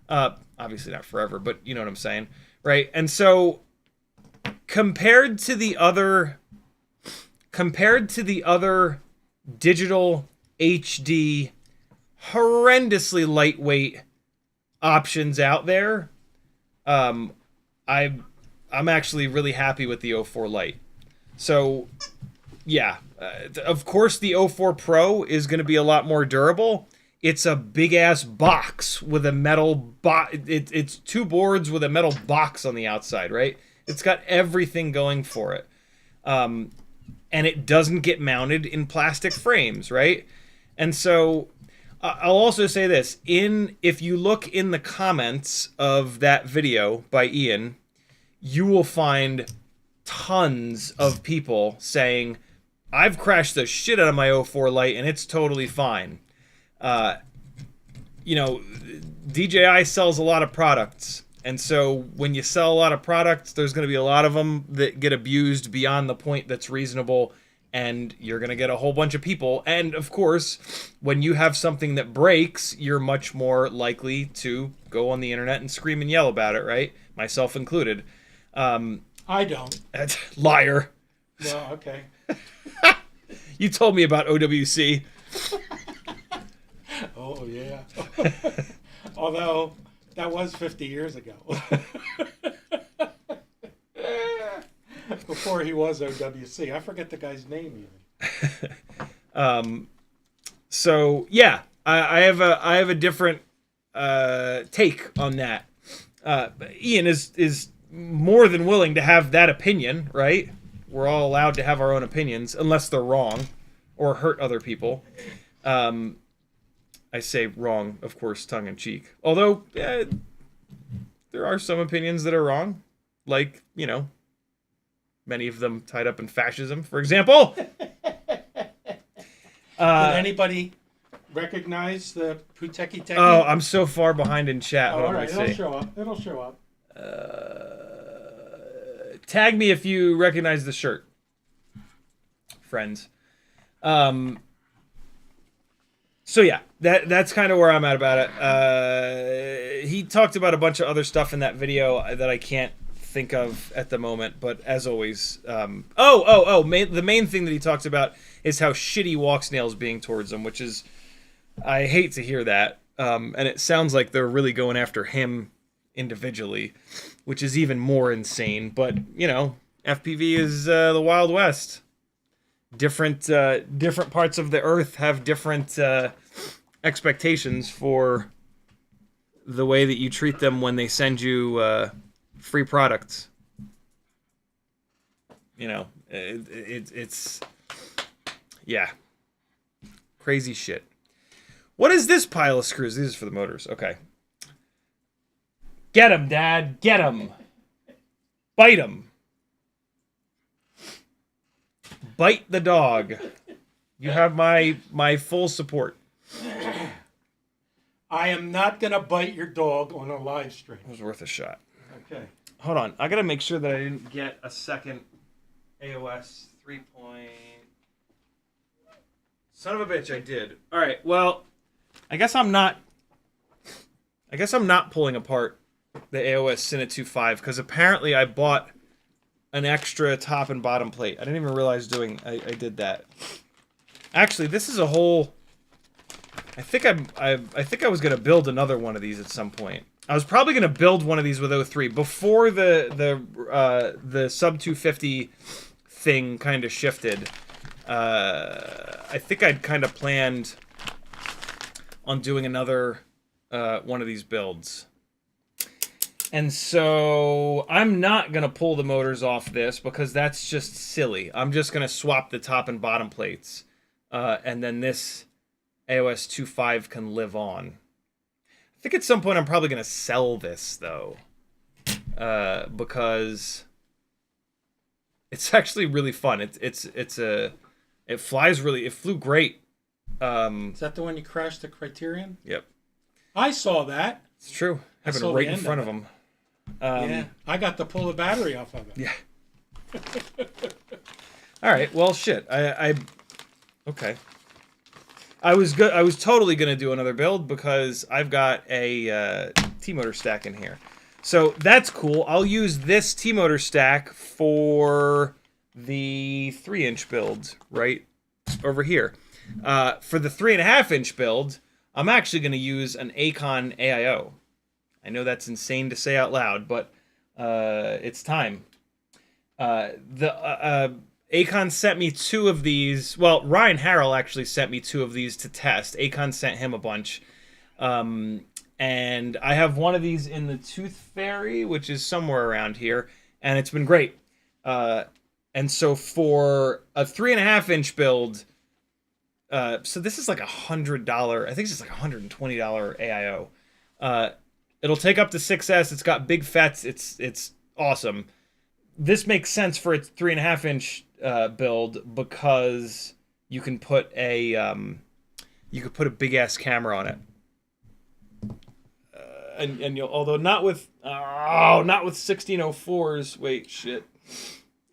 Obviously not forever, but you know what I'm saying, right? And so, compared to the other digital HD horrendously lightweight options out there, I'm actually really happy with the 04 Lite. So, yeah, of course the 04 Pro is going to be a lot more durable. It's a big ass box with a metal it's 2 boards with a metal box on the outside, right? It's got everything going for it. And it doesn't get mounted in plastic frames, right? And so I'll also say this, if you look in the comments of that video by Ian, you will find tons of people saying, I've crashed the shit out of my 04 Lite and it's totally fine. You know, DJI sells a lot of products, and so when you sell a lot of products, there's going to be a lot of them that get abused beyond the point that's reasonable, and you're going to get a whole bunch of people. And of course, when you have something that breaks, you're much more likely to go on the internet and scream and yell about it, right? Myself included. I don't. Liar. Well, okay. You told me about OWC. Oh, yeah. Although, that was 50 years ago. Before he was OWC. I forget the guy's name even. So, yeah, I have a different take on that. Ian is more than willing to have that opinion, right? We're all allowed to have our own opinions, unless they're wrong or hurt other people. I say wrong, of course, tongue-in-cheek. Although, there are some opinions that are wrong. Like, you know, many of them tied up in fascism, for example. Did anybody recognize the Puteki technique? Oh, I'm so far behind in chat. All right, it'll show up. It'll show up. Tag me if you recognize the shirt, friends. So yeah, that's kind of where I'm at about it. He talked about a bunch of other stuff in that video that I can't think of at the moment, but as always, the main thing that he talks about is how shitty walk snail's being towards him, which is, I hate to hear that, and it sounds like they're really going after him individually, which is even more insane. But you know, FPV is the Wild West. Different parts of the earth have different expectations for the way that you treat them when they send you free products. You know, it's yeah, crazy shit. What is this pile of screws? These are for the motors. Okay. Get 'em, Dad. Get 'em. Bite 'em. Bite the dog. You have my full support. I am not going to bite your dog on a live stream. It was worth a shot. Okay. Hold on. I got to make sure that I didn't get a second AOS 3. Son of a bitch, I did. All right. Well, I guess I'm not pulling apart the AOS Cine 2.5 because apparently I bought an extra top and bottom plate. I didn't even realize I did that. Actually, this is a whole. I think I was gonna build another one of these at some point. I was probably gonna build one of these with 03 before the sub 250 thing kind of shifted. I think I'd kind of planned on doing another one of these builds. And so I'm not going to pull the motors off this because that's just silly. I'm just going to swap the top and bottom plates. And then this AOS 2.5 can live on. I think at some point I'm probably going to sell this, though. Because it's actually really fun. It flies really... It flew great. Is that the one you crashed the Criterion? Yep. I saw that. It's true. Having it right in front of them. Yeah, I got to pull the battery off of it. Yeah. All right. Well, shit. Okay. I was totally gonna do another build because I've got a T-motor stack in here, so that's cool. I'll use this T-motor stack for the 3-inch build right over here. For the 3.5-inch build, I'm actually gonna use an Aikon AIO. I know that's insane to say out loud, but it's time. Aikon sent me 2 of these. Well, Ryan Harrell actually sent me 2 of these to test. Aikon sent him a bunch. And I have one of these in the Tooth Fairy, which is somewhere around here, and it's been great. And so for a 3.5-inch build, so this is like $100. I think it's just like $120 AIO. It'll take up to 6S. It's got big FETs. It's awesome. This makes sense for its 3.5-inch build because you can put a big ass camera on it. And you'll, although not with 1604s. Wait, shit.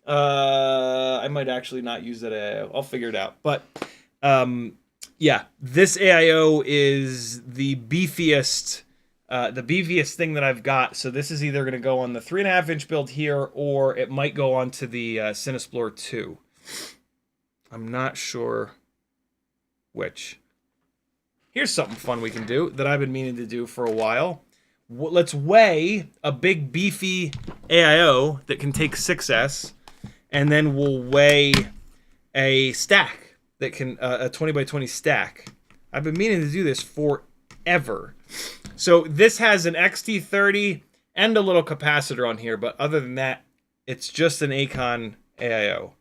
I might actually not use that AIO. I'll figure it out. But yeah, this AIO is the beefiest thing that I've got. So this is either going to go on the 3.5-inch build here, or it might go onto the Cinesplorer 2. I'm not sure which. Here's something fun we can do that I've been meaning to do for a while. Let's weigh a big beefy AIO that can take 6S, and then we'll weigh a stack that can, a 20 by 20 stack. I've been meaning to do this forever. So this has an XT30 and a little capacitor on here, but other than that, it's just an Aikon AIO.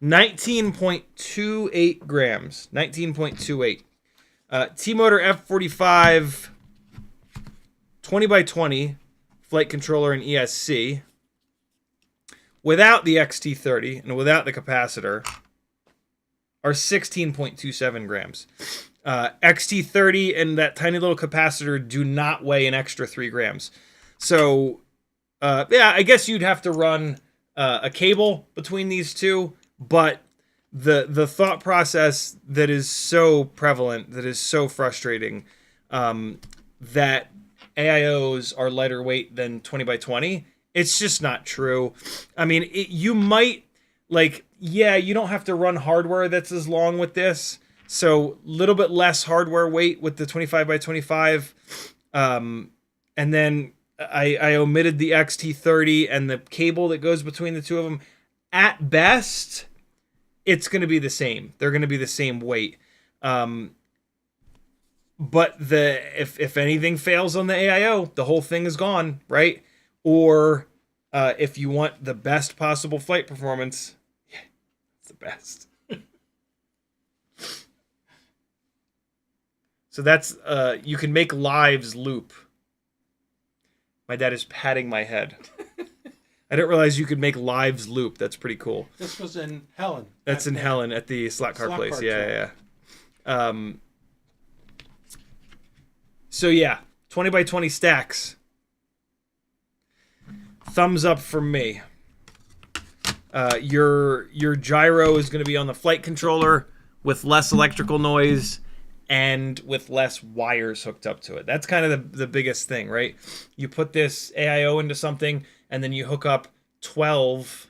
19.28 grams. 19.28. T-Motor F45, 20 by 20, flight controller and ESC. Without the XT30 and without the capacitor, are 16.27 grams. XT30 and that tiny little capacitor do not weigh an extra 3 grams. So, yeah, I guess you'd have to run a cable between these two, but the thought process that is so prevalent, that is so frustrating, that AIOs are lighter weight than 20 by 20, it's just not true. I mean, you might, like, yeah, you don't have to run hardware that's as long with this, so a little bit less hardware weight with the 25 by 25, and then I omitted the XT30 and the cable that goes between the two of them. At best, it's going to be the same. They're going to be the same weight. But if anything fails on the AIO, the whole thing is gone, right? Or if you want the best possible flight performance, yeah, it's the best. So that's, you can make lives loop. My dad is patting my head. I didn't realize you could make lives loop. That's pretty cool. This was in Helen. That's in Helen at the slot car place. Car yeah. So yeah, 20 by 20 stacks. Thumbs up for me. Your gyro is going to be on the flight controller with less electrical noise and with less wires hooked up to it. That's kind of the biggest thing, right? You put this AIO into something, and then you hook up 12,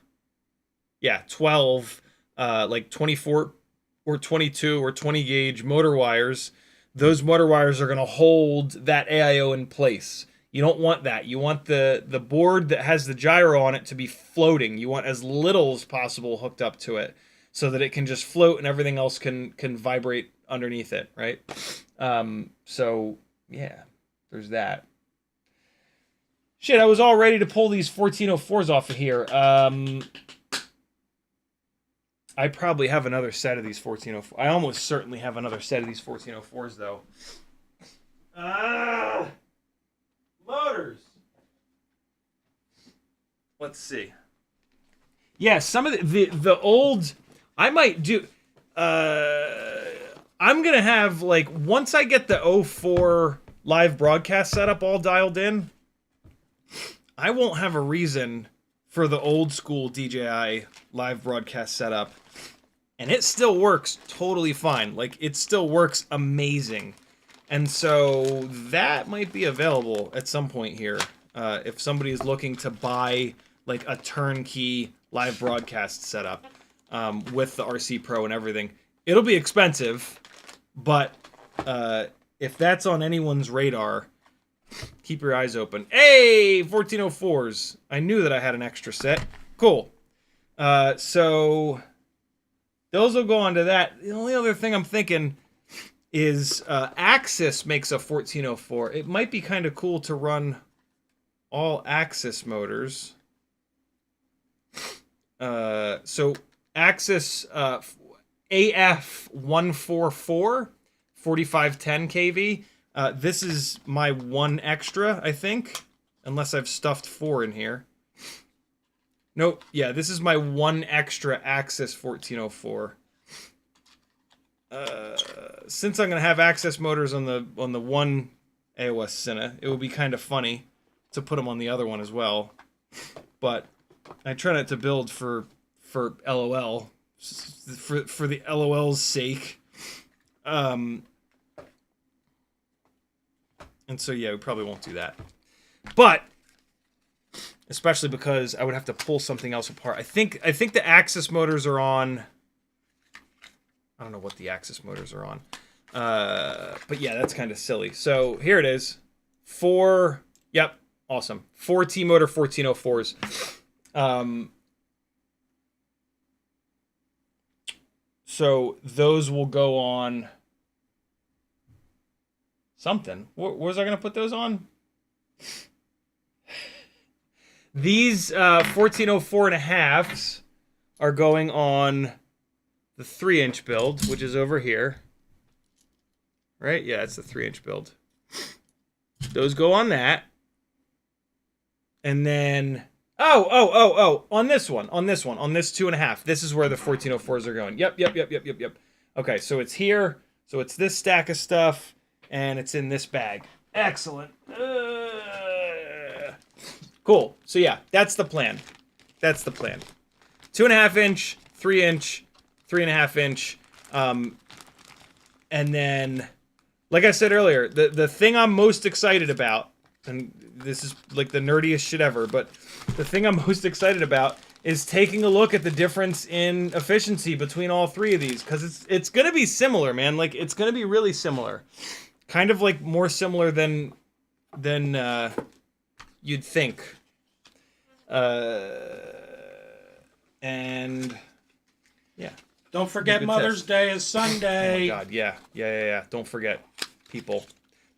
like 24 or 22 or 20 gauge motor wires. Those motor wires are going to hold that AIO in place. You don't want that. You want the board that has the gyro on it to be floating. You want as little as possible hooked up to it so that it can just float and everything else can vibrate underneath it, right? So, yeah, there's that. Shit, I was all ready to pull these 1404s off of here. I probably have another set of these 1404s. I almost certainly have another set of these 1404s, though. Motors. Let's see. Yeah, some of the old... I might do... I'm going to have, like, once I get the 04 live broadcast setup all dialed in, I won't have a reason for the old school DJI live broadcast setup. And it still works totally fine. Like, it still works amazing. And so that might be available at some point here. If somebody is looking to buy, like, a turnkey live broadcast setup with the RC Pro and everything. It'll be expensive, but if that's on anyone's radar, keep your eyes open. Hey, 1404s. I knew that I had an extra set. Cool. So those will go on to that. The only other thing I'm thinking is Axis makes a 1404. It might be kind of cool to run all Axis motors. So Axis AF144 4510 kV. This is my one extra, I think, unless I've stuffed 4 in here. Nope. Yeah, this is my one extra Axis 1404. Since I'm gonna have Axis motors on the one AOS Cine, it would be kind of funny to put them on the other one as well. But I try not to build for LOL, for the LOL's sake. And so yeah, we probably won't do that. But especially because I would have to pull something else apart. I think the Axis motors are on I don't know what the axis motors are on. But yeah, that's kind of silly. So here it is. 4, yep, awesome. 4 T-motor 1404s. So those will go on something. What was I going to put those on? These 1404 and a halves are going on the 3-inch build, which is over here. Right? Yeah, it's the 3-inch build. Those go on that. And then... Oh, on this one, on this 2.5. This is where the 1404s are going. Yep. Okay, so it's here. So it's this stack of stuff, and it's in this bag. Excellent. Cool. So yeah, that's the plan. 2.5 inch, 3 inch, 3.5 inch, and then, like I said earlier, the thing I'm most excited about, and this is like the nerdiest shit ever, but the thing I'm most excited about is taking a look at the difference in efficiency between all 3 of these, because it's gonna be similar, man. Like, it's gonna be really similar, kind of like more similar than you'd think. And yeah. Don't forget Mother's Day is Sunday. Oh my God, yeah. Don't forget, people.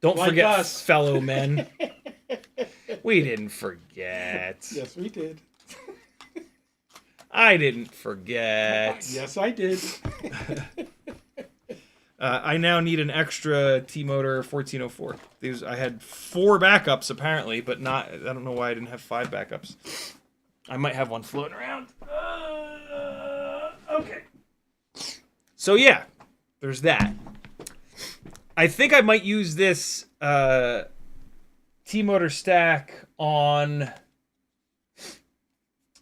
Don't like forget us. Fellow men. We didn't forget. Yes, we did. I didn't forget. Yes, I did. I now need an extra T-motor 1404. I had 4 backups apparently, but not. I don't know why I didn't have 5 backups. I might have one floating around. Okay. So yeah, there's that. I think I might use this T-motor stack on...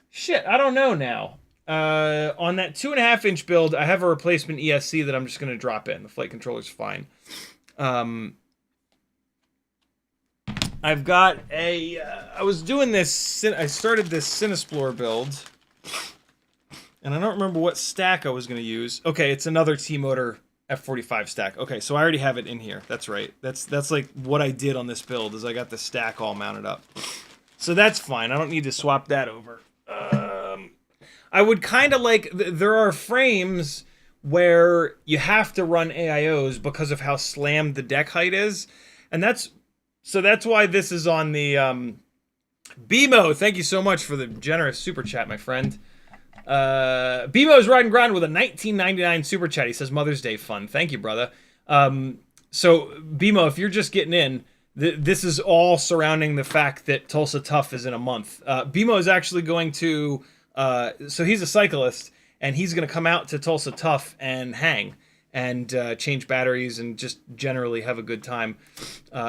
Shit, I don't know now. On that 2.5 inch build, I have a replacement ESC that I'm just going to drop in. The flight controller's fine. I've got a... I was doing this... I started this Cinesplorer build. And I don't remember what stack I was going to use. Okay, it's another T-motor F45 stack. Okay, so I already have it in here. That's right. That's like what I did on this build, is I got the stack all mounted up. So that's fine. I don't need to swap that over. I would kind of like... There are frames where you have to run AIOs because of how slammed the deck height is. And that's why this is on the... BMO, thank you so much for the generous super chat, my friend. BMO's riding ground with a $19.99 super chat. He says Mother's Day fun. Thank you, brother. So BMO, if you're just getting in, this is all surrounding the fact that Tulsa Tough is in a month. BMO is actually going to... so he's a cyclist, and he's going to come out to Tulsa Tough and hang and change batteries and just generally have a good time.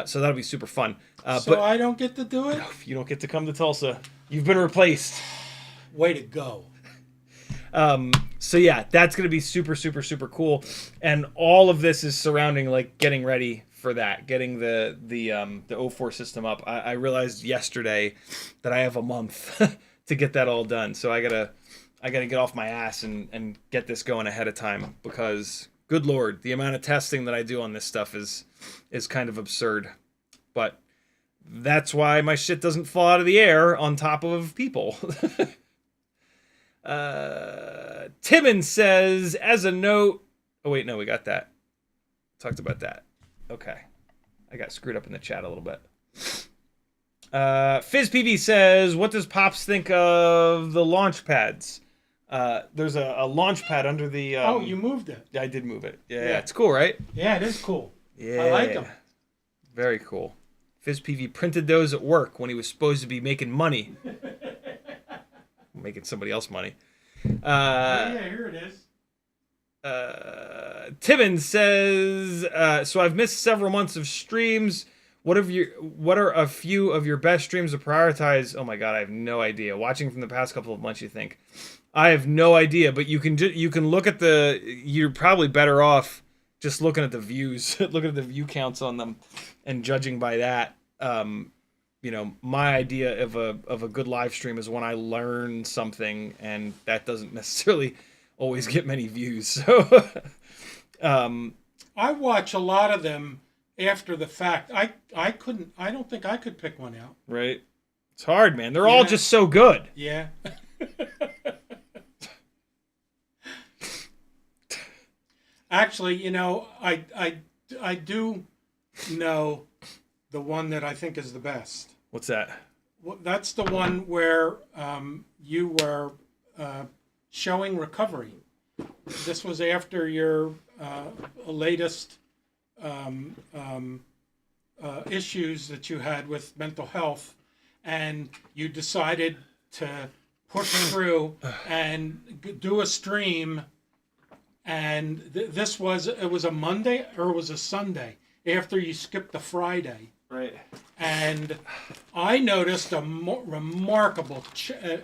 So that'll be super fun. So but I don't get to do it? No, you don't get to come to Tulsa. You've been replaced. Way to go. So yeah, that's going to be super, super, super cool. And all of this is surrounding, like, getting ready for that, getting the 04 system up. I realized yesterday that I have a month to get that all done. So I gotta get off my ass and get this going ahead of time, because good Lord, the amount of testing that I do on this stuff is kind of absurd. But that's why my shit doesn't fall out of the air on top of people. Timon says, as a note... Oh, wait, no, we got that. Talked about that. Okay. I got screwed up in the chat a little bit. FizzPV says, what does Pops think of the launch pads? There's a launch pad under the... oh, you moved it. I did move it. Yeah, it's cool, right? Yeah, it is cool. Yeah. I like them. Very cool. FizzPV printed those at work when he was supposed to be making money. Making somebody else money. Yeah, here it is. Timon says, so I've missed several months of streams. What are a few of your best streams to prioritize? Oh my God, I have no idea. Watching from the past couple of months, you think? I have no idea, but you can look at you're probably better off just looking at the views, looking at the view counts on them, and judging by that. You know, my idea of a good live stream is when I learn something, and that doesn't necessarily always get many views. So, I watch a lot of them after the fact. I don't think I could pick one out. Right. It's hard, man. They're all just so good. Yeah. Actually, you know, I do know the one that I think is the best. What's that? Well, that's the one where you were showing recovery. This was after your latest issues that you had with mental health, and you decided to push through and do a stream. And this was, it was a Monday or it was a Sunday after you skipped the Friday. Right. And I noticed a remarkable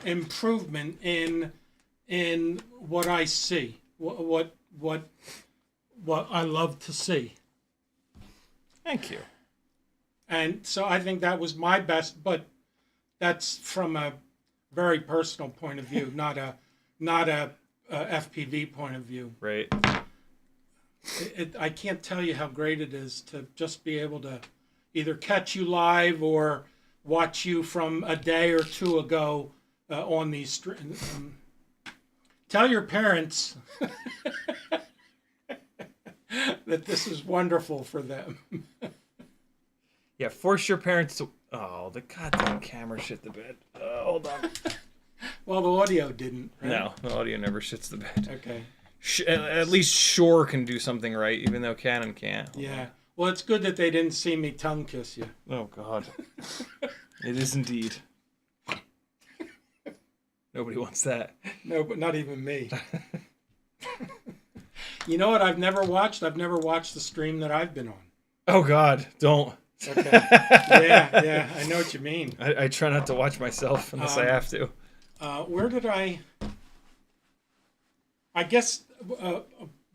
improvement in what I see, what I love to see. Thank you. And so I think that was my best, but that's from a very personal point of view, not a FPV point of view. Right. I can't tell you how great it is to just be able to either catch you live or watch you from a day or two ago on these streams. Tell your parents that this is wonderful for them. Yeah, force your parents to... Oh, the goddamn camera shit the bed. Hold on. Well, the audio didn't, right? No, the audio never shits the bed. Okay. At least Shure can do something right, even though Canon can't. Yeah. Well, it's good that they didn't see me tongue kiss you. Oh, God. It is indeed. Nobody wants that. No, but not even me. You know what I've never watched? I've never watched the stream that I've been on. Oh, God. Don't. Okay. Yeah, I know what you mean. I try not to watch myself unless I have to. Where did I guess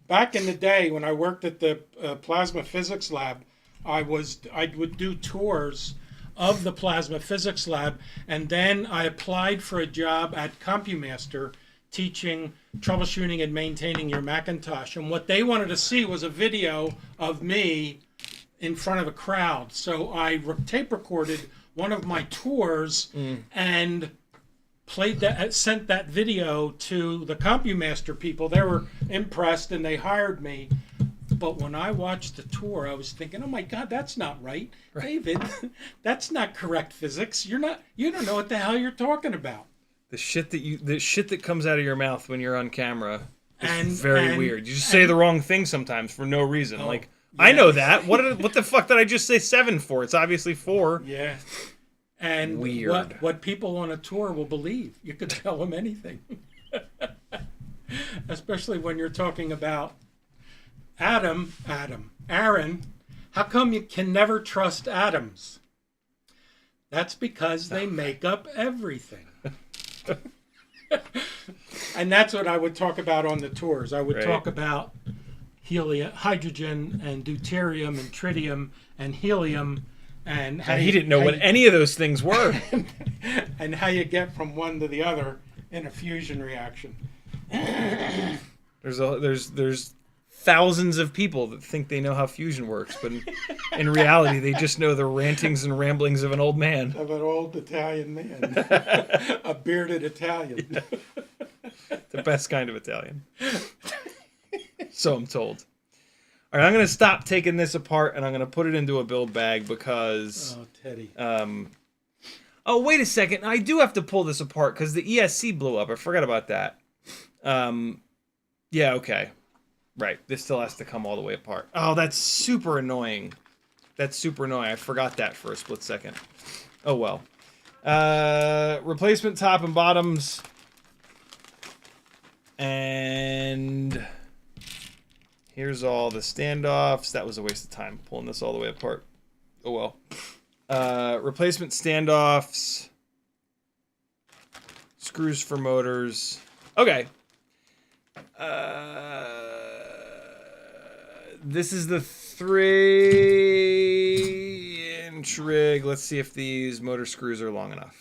back in the day when I worked at the plasma physics lab, I would do tours of the plasma physics lab, and then I applied for a job at CompuMaster teaching troubleshooting and maintaining your Macintosh. And what they wanted to see was a video of me in front of a crowd. So I tape recorded one of my tours and sent that video to the CompuMaster people. They were impressed and they hired me. But when I watched the tour, I was thinking, "Oh my God, that's not right, David. That's not correct physics. You don't know what the hell you're talking about." The shit that comes out of your mouth when you're on camera is very weird. You just say the wrong thing sometimes for no reason. Oh, like, yeah. I know that. What the fuck did I just say 7 for? It's obviously 4. Yeah. And weird. What people on a tour will believe. You could tell them anything. Especially when you're talking about Aaron, how come you can never trust atoms? That's because they make up everything. And that's what I would talk about on the tours. I would talk about hydrogen and deuterium and tritium and helium, and how he didn't know what any of those things were. And how you get from one to the other in a fusion reaction. There's thousands of people that think they know how fusion works, but in reality, they just know the rantings and ramblings of an old man. Of an old Italian man. A bearded Italian. The best kind of Italian. So I'm told. All right, I'm going to stop taking this apart, and I'm going to put it into a build bag because... Oh, Teddy. Oh, wait a second. I do have to pull this apart because the ESC blew up. I forgot about that. Yeah, okay. Right, this still has to come all the way apart. Oh, that's super annoying. That's super annoying. I forgot that for a split second. Oh, well. Replacement top and bottoms. And here's all the standoffs. That was a waste of time pulling this all the way apart. Oh, well. Replacement standoffs. Screws for motors. Okay. This is the 3-inch rig. Let's see if these motor screws are long enough.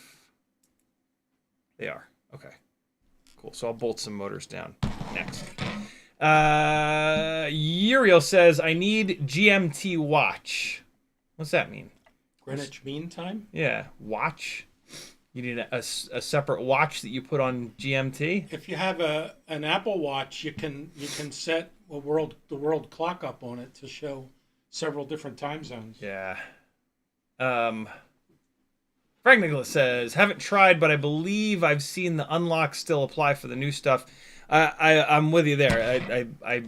They are. Okay. Cool. So I'll bolt some motors down. next. Uriel says, I need GMT watch. What's that mean? Greenwich Mean Time? Yeah, watch. You need a separate watch that you put on GMT? If you have an Apple Watch, you can set the world clock up on it to show several different time zones. Yeah. Frank Nicholas says, haven't tried, but I believe I've seen the unlocks still apply for the new stuff. I'm with you there. I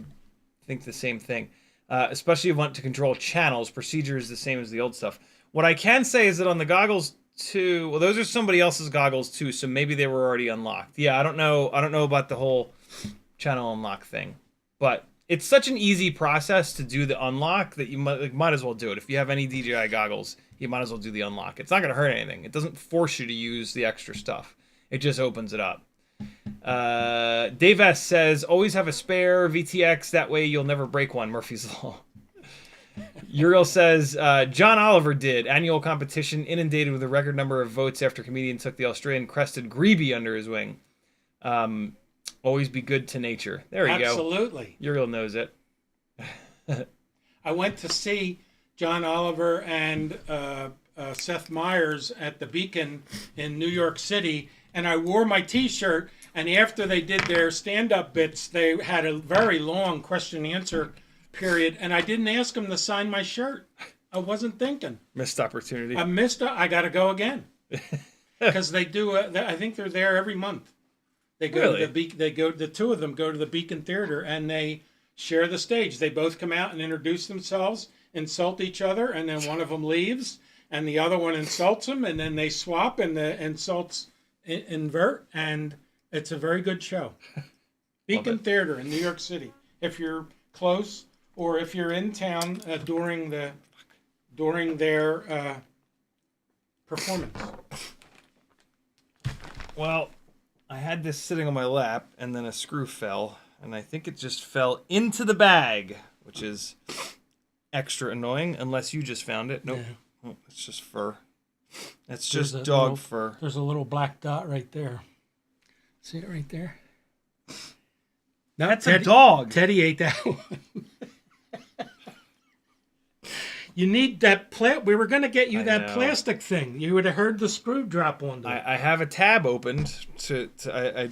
think the same thing. Especially if you want to control channels, procedure is the same as the old stuff. What I can say is that on the goggles too, well, those are somebody else's goggles too, so maybe they were already unlocked. Yeah, I don't know about the whole channel unlock thing, but it's such an easy process to do the unlock that you might as well do it. If you have any DJI goggles, you might as well do the unlock. It's not going to hurt anything. It doesn't force you to use the extra stuff. It just opens it up. Dave S says, always have a spare VTX, that way you'll never break one, Murphy's Law. Uriel says, John Oliver did. Annual competition inundated with a record number of votes after comedian took the Australian crested Greeby under his wing. Always be good to nature. There you go. Absolutely. Uriel knows it. I went to see John Oliver and Seth Meyers at the Beacon in New York City, and I wore my T-shirt, and after they did their stand-up bits, they had a very long question-answer period, and I didn't ask them to sign my shirt. I wasn't thinking. Missed opportunity. I got to go again. Because they do, I think they're there every month. They go Really? to the two of them go to the Beacon Theater, and they share the stage. They both come out and introduce themselves, insult each other, and then one of them leaves, and the other one insults them, and then they swap, and the insults invert, and it's a very good show. Beacon Theater in New York City. If you're close, or if you're in town during their performance. Well, I had this sitting on my lap, and then a screw fell, and I think it just fell into the bag, which is extra annoying, unless you just found it. Nope. Yeah. Oh, it's just fur. It's just dog fur. There's a little black dot right there. See it right there? No, that's a dog. Teddy ate that one. You need that we were going to get you that plastic thing. You would have heard the screw drop on there. I have a tab opened. I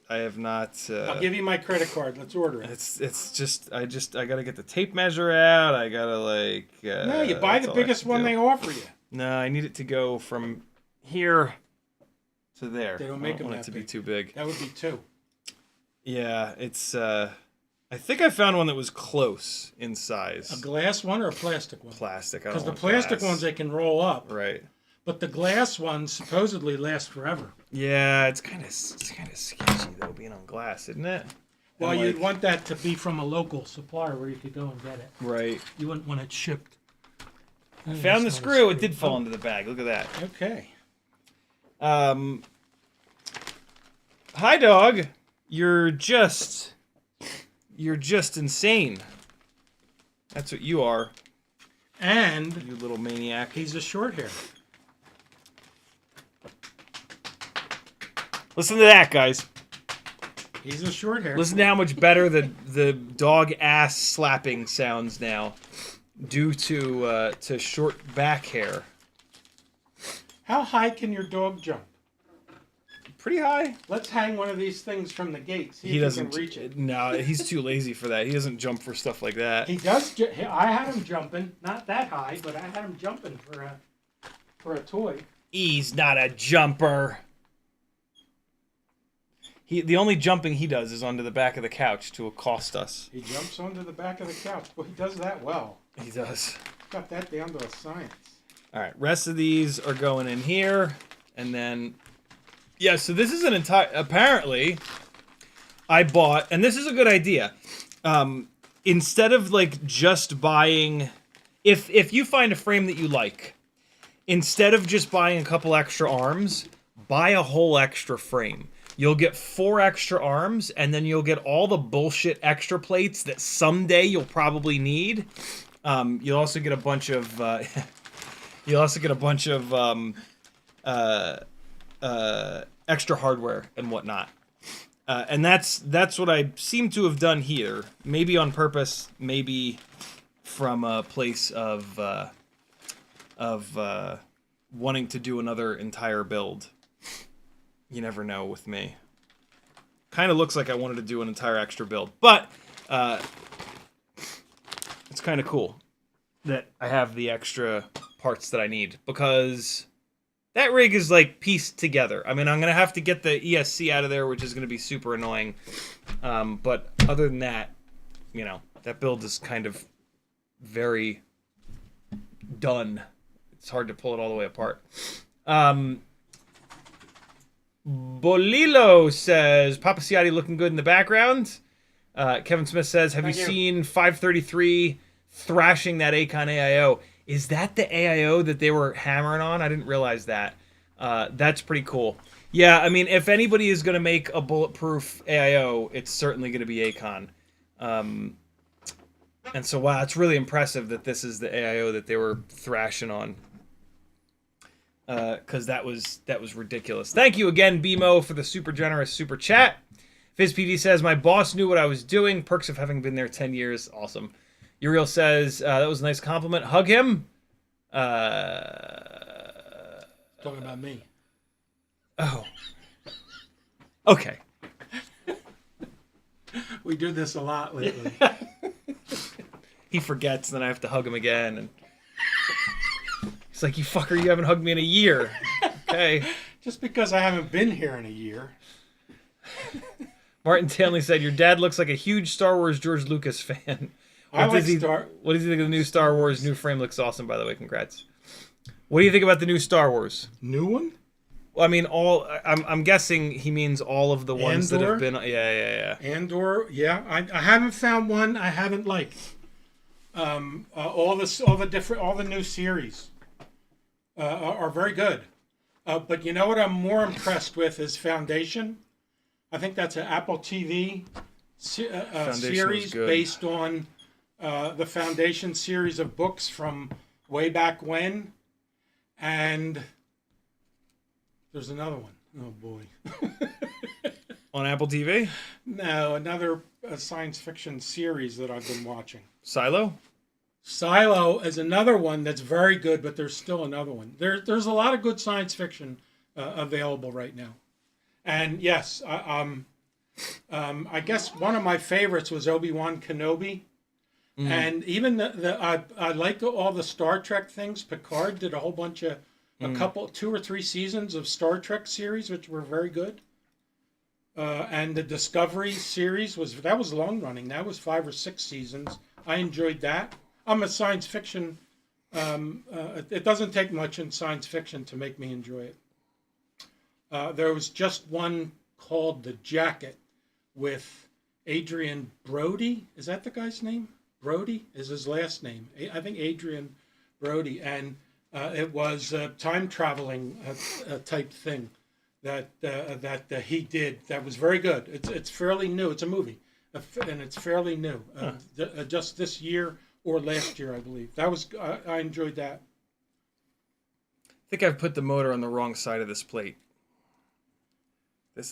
have not. I'll give you my credit card. Let's order it. It's just I got to get the tape measure out. I got to no, you buy the biggest one they offer you. No, I need it to go from here to there. They don't make them want it to be too big. That would be 2. Yeah, it's. I think I found one that was close in size. A glass one or a plastic one? Plastic. Because the plastic ones they can roll up. Right. But the glass ones supposedly last forever. Yeah, it's kind of sketchy though, being on glass, isn't it? Well, you'd want that to be from a local supplier where you could go and get it. Right. You wouldn't want it shipped. I found the screw. It did fall into the bag. Look at that. Okay. Hi, dog. You're just insane. That's what you are. And you little maniac. He's a short hair. Listen to that, guys. He's a short hair. Listen to how much better the dog ass slapping sounds now, due to short back hair. How high can your dog jump? Pretty high. Let's hang one of these things from the gate. See he if doesn't he can reach it. No, he's too lazy for that. He doesn't jump for stuff like that. He does. I had him jumping, not that high, but I had him jumping for a toy. He's not a jumper. The only jumping he does is onto the back of the couch to accost us. He jumps onto the back of the couch. Well, he does that well. He does. Got that down to a science. All right, rest of these are going in here, and then. Yeah, so this is an entire... Apparently, I bought... And this is a good idea. Instead of, just buying... If you find a frame that you like, instead of just buying a couple extra arms, buy a whole extra frame. You'll get 4 extra arms, and then you'll get all the bullshit extra plates that someday you'll probably need. You'll also get a bunch of... extra hardware and whatnot. And that's what I seem to have done here. Maybe on purpose, maybe from a place of wanting to do another entire build. You never know with me. Kind of looks like I wanted to do an entire extra build, but it's kind of cool that I have the extra parts that I need, because that rig is like pieced together. I mean, I'm gonna have to get the ESC out of there, which is gonna be super annoying. But other than that, you know, that build is kind of very done. It's hard to pull it all the way apart. Bolilo says, Papa Ciotti looking good in the background. Kevin Smith says, have you seen 533 thrashing that Aikon AIO? Is that the AIO that they were hammering on? I didn't realize that. That's pretty cool. Yeah, I mean, if anybody is going to make a bulletproof AIO, it's certainly going to be Aikon. And so, wow, it's really impressive that this is the AIO that they were thrashing on. Because that was ridiculous. Thank you again, BMO, for the super generous super chat. FizPV says, my boss knew what I was doing. Perks of having been there 10 years. Awesome. Uriel says, that was a nice compliment. Hug him. Talking about me. Oh. Okay. We do this a lot lately. He forgets, then I have to hug him again. And he's like, you fucker, you haven't hugged me in a year. Okay. Just because I haven't been here in a year. Martin Tanley said, your dad looks like a huge Star Wars George Lucas fan. What does he think of the new Star Wars? New frame looks awesome, by the way. Congrats. What do you think about the new Star Wars? New one? Well, I mean, I'm guessing he means all of the ones that have been. Yeah. Andor, yeah. I haven't found one I haven't liked. All the new series are very good. But you know what I'm more impressed with is Foundation. I think that's an Apple TV series based on the Foundation series of books from way back when. And there's another one. Oh, boy. On Apple TV? No, another science fiction series that I've been watching. Silo? Silo is another one that's very good, but there's still another one. There's a lot of good science fiction available right now. And yes, I guess one of my favorites was Obi-Wan Kenobi. Mm. And even I like all the Star Trek things. Picard did a whole bunch of, two or three seasons of Star Trek series, which were very good. And the Discovery series was long running. That was 5 or 6 seasons. I enjoyed that. I'm a science fiction. It doesn't take much in science fiction to make me enjoy it. There was just one called The Jacket with Adrian Brody. Is that the guy's name? Brody is his last name. I think Adrian Brody. And it was a time traveling type thing that he did. That was very good. It's fairly new. It's a movie, and it's fairly new. Just this year or last year, I believe. I enjoyed that. I think I've put the motor on the wrong side of this plate.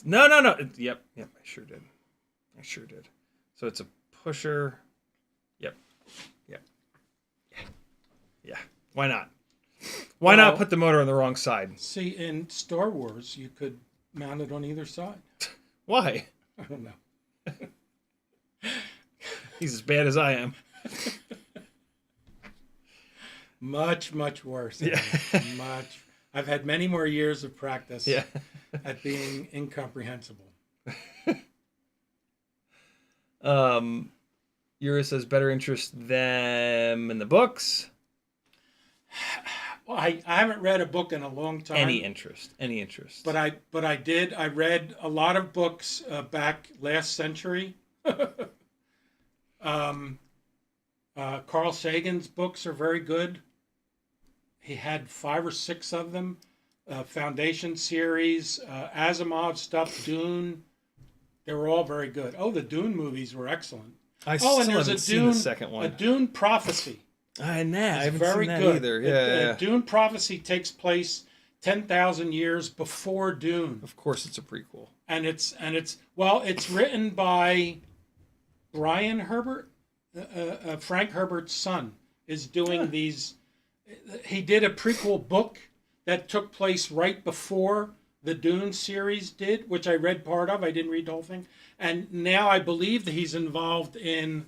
No. Yep, I sure did. So it's a pusher. Yep. Yeah. Why not? Why not put the motor on the wrong side? See, in Star Wars, you could mount it on either side. Why? I don't know. He's as bad as I am. Much, much worse. Yeah. Much. I've had many more years of practice at being incomprehensible. Yura says better interest them in the books. Well, I haven't read a book in a long time. Any interest. But I did. I read a lot of books back last century. Carl Sagan's books are very good. He had 5 or 6 of them. Foundation series, Asimov stuff, Dune. They were all very good. Oh, the Dune movies were excellent. I still haven't seen the second one. A Dune Prophecy. I haven't seen that either. Yeah. Dune Prophecy takes place 10,000 years before Dune. Of course, it's a prequel. and it's well, it's written by Brian Herbert. Frank Herbert's son is doing these. He did a prequel book that took place right before the Dune series did, which I read part of. I didn't read the whole thing. And now I believe that he's involved in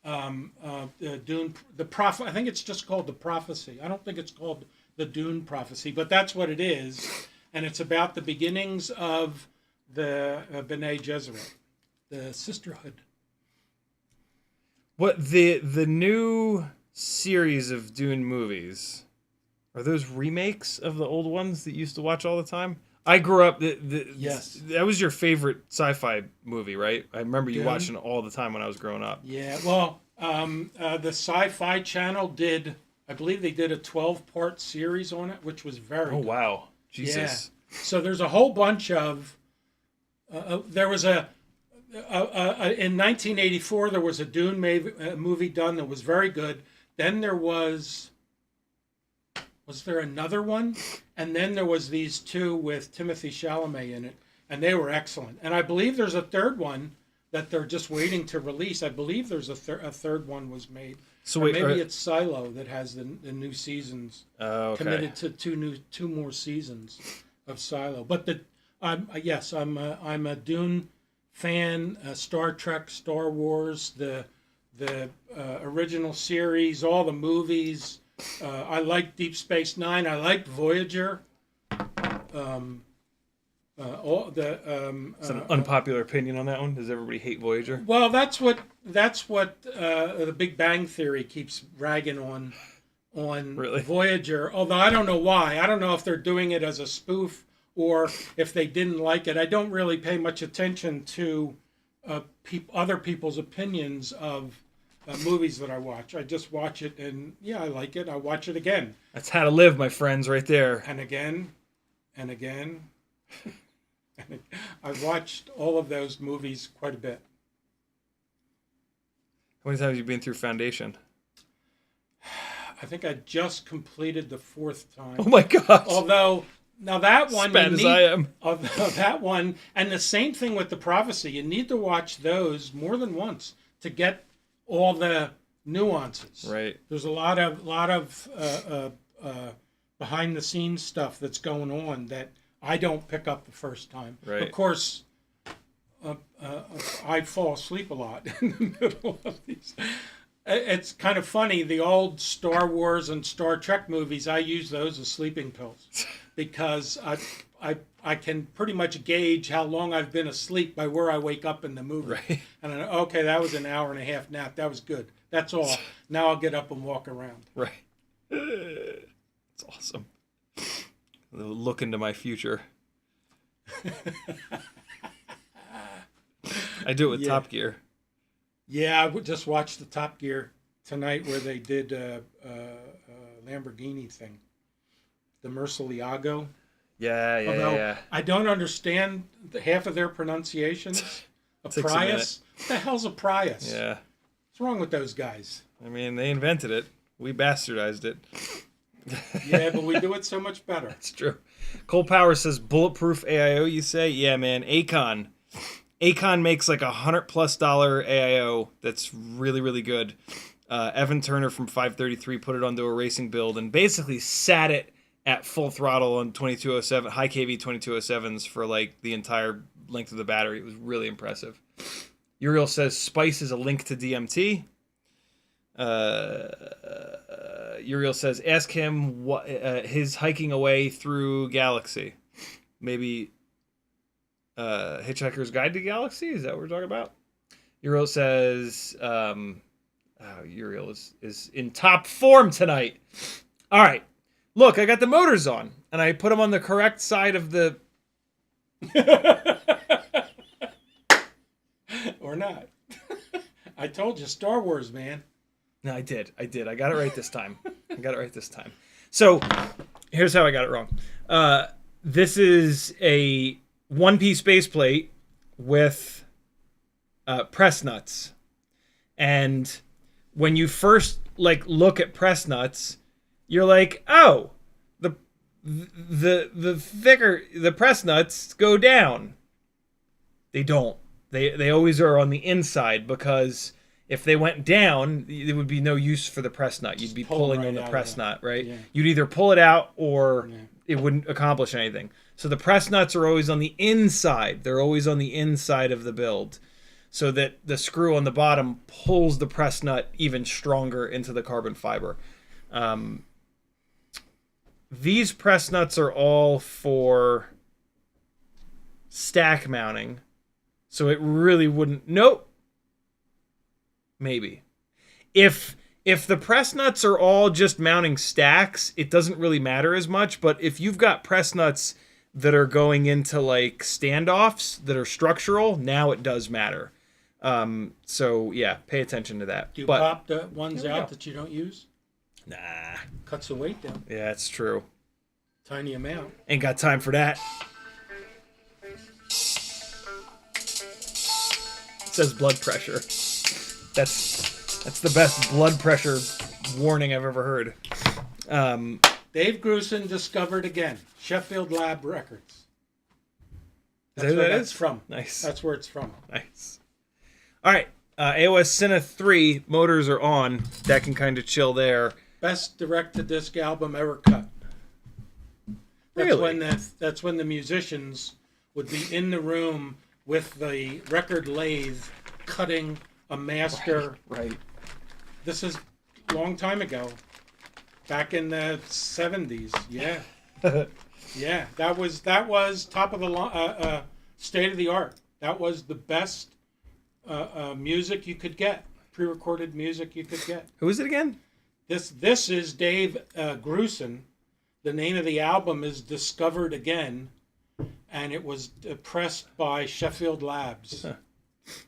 Dune, the prophet. I think it's just called The Prophecy. I don't think it's called the Dune Prophecy, but that's what it is. And it's about the beginnings of the B'nai Gesserit, the sisterhood. What the new series of Dune movies, are those remakes of the old ones that you used to watch all the time? I grew up. Yes, that was your favorite sci-fi movie, right? I remember you Dune? watching it all the time when I was growing up. Yeah. Well, the Sci-Fi Channel did. I believe they did a 12-part series on it, which was very. Oh good. wow, Jesus! Yeah. So there's a whole bunch of. There was a. In 1984, there was a Dune movie done that was very good. Then there was there another one? And then there was these two with Timothée Chalamet in it, and they were excellent. And I believe there's a third one that they're just waiting to release. I believe there's a third one was made. So wait, maybe it's Silo that has the new seasons. Okay. Committed to two more seasons of Silo. But I'm a Dune fan. Star Trek, Star Wars, the original series, all the movies. I like Deep Space Nine. I like Voyager. It's an unpopular opinion on that one. Does everybody hate Voyager? Well, that's what the Big Bang Theory keeps ragging on Really? Voyager. Although I don't know why. I don't know if they're doing it as a spoof or if they didn't like it. I don't really pay much attention to other people's opinions of movies that I watch. I just watch it and I like it. I watch it again. That's how to live, my friends, right there. And again, and again. I've watched all of those movies quite a bit. How many times have you been through Foundation? I think I just completed the 4th time. Oh my gosh! Although now that one, as bad as I am. That one, and the same thing with The Prophecy. You need to watch those more than once to get all the nuances. Right. There's a lot of behind the scenes stuff that's going on that I don't pick up the first time. Right. Of course, I fall asleep a lot in the middle of these. It's kind of funny. The old Star Wars and Star Trek movies, I use those as sleeping pills because I can pretty much gauge how long I've been asleep by where I wake up in the movie. Right. And I know, okay, that was an hour and a half nap. That was good. That's all. Now I'll get up and walk around. Right. It's awesome. Look into my future. I do it with Top Gear. Yeah, I just watched the Top Gear tonight where they did a Lamborghini thing. The Murcielago. Yeah. I don't understand half of their pronunciations. A Prius? What the hell's a Prius? Yeah. What's wrong with those guys? I mean, they invented it. We bastardized it. Yeah, but we do it so much better. That's true. Cole Power says Bulletproof AIO, you say? Yeah, man. Aikon makes like $100+ AIO that's really, really good. Evan Turner from 533 put it onto a racing build and basically sat it at full throttle on 2207, high KV 2207s for like the entire length of the battery. It was really impressive. Uriel says Spice is a link to DMT. Uriel says, ask him what his hiking away through Galaxy. Maybe Hitchhiker's Guide to Galaxy? Is that what we're talking about? Uriel says, Uriel is in top form tonight. All right. Look, I got the motors on, and I put them on the correct side of the... Or not. I told you, Star Wars, man. No, I did. I got it right this time. So, here's how I got it wrong. This is a one-piece baseplate with press nuts. And when you first look at press nuts, you're like, oh, the thicker the press nuts go down. They don't. They always are on the inside, because if they went down, there would be no use for the press nut. You'd be pulling on the press nut, right? Yeah. You'd either pull it out or it wouldn't accomplish anything. So the press nuts are always on the inside. They're always on the inside of the build, so that the screw on the bottom pulls the press nut even stronger into the carbon fiber. These press nuts are all for stack mounting, so it really wouldn't. Nope. Maybe. If the press nuts are all just mounting stacks, it doesn't really matter as much. But if you've got press nuts that are going into like standoffs that are structural, now it does matter. So yeah, pay attention to that. Do you pop the ones out that you don't use? Nah. Cuts the weight down. Yeah, it's true. Tiny amount. Ain't got time for that. It says blood pressure. That's the best blood pressure warning I've ever heard. Dave Grusin discovered again. Sheffield Lab Records. That's where that's from. Nice. That's where it's from. Nice. All right. AOS Cine 3 motors are on. That can kind of chill there. Best direct-to-disc album ever cut. That's Really? That's when the musicians would be in the room with the record lathe cutting a master. Right. This is a long time ago. Back in the 70s. Yeah. Yeah. That was top of the state of the art. That was the best music you could get. Pre-recorded music you could get. Who is it again? This is Dave Grusin. The name of the album is Discovered Again, and it was pressed by Sheffield Labs. Huh.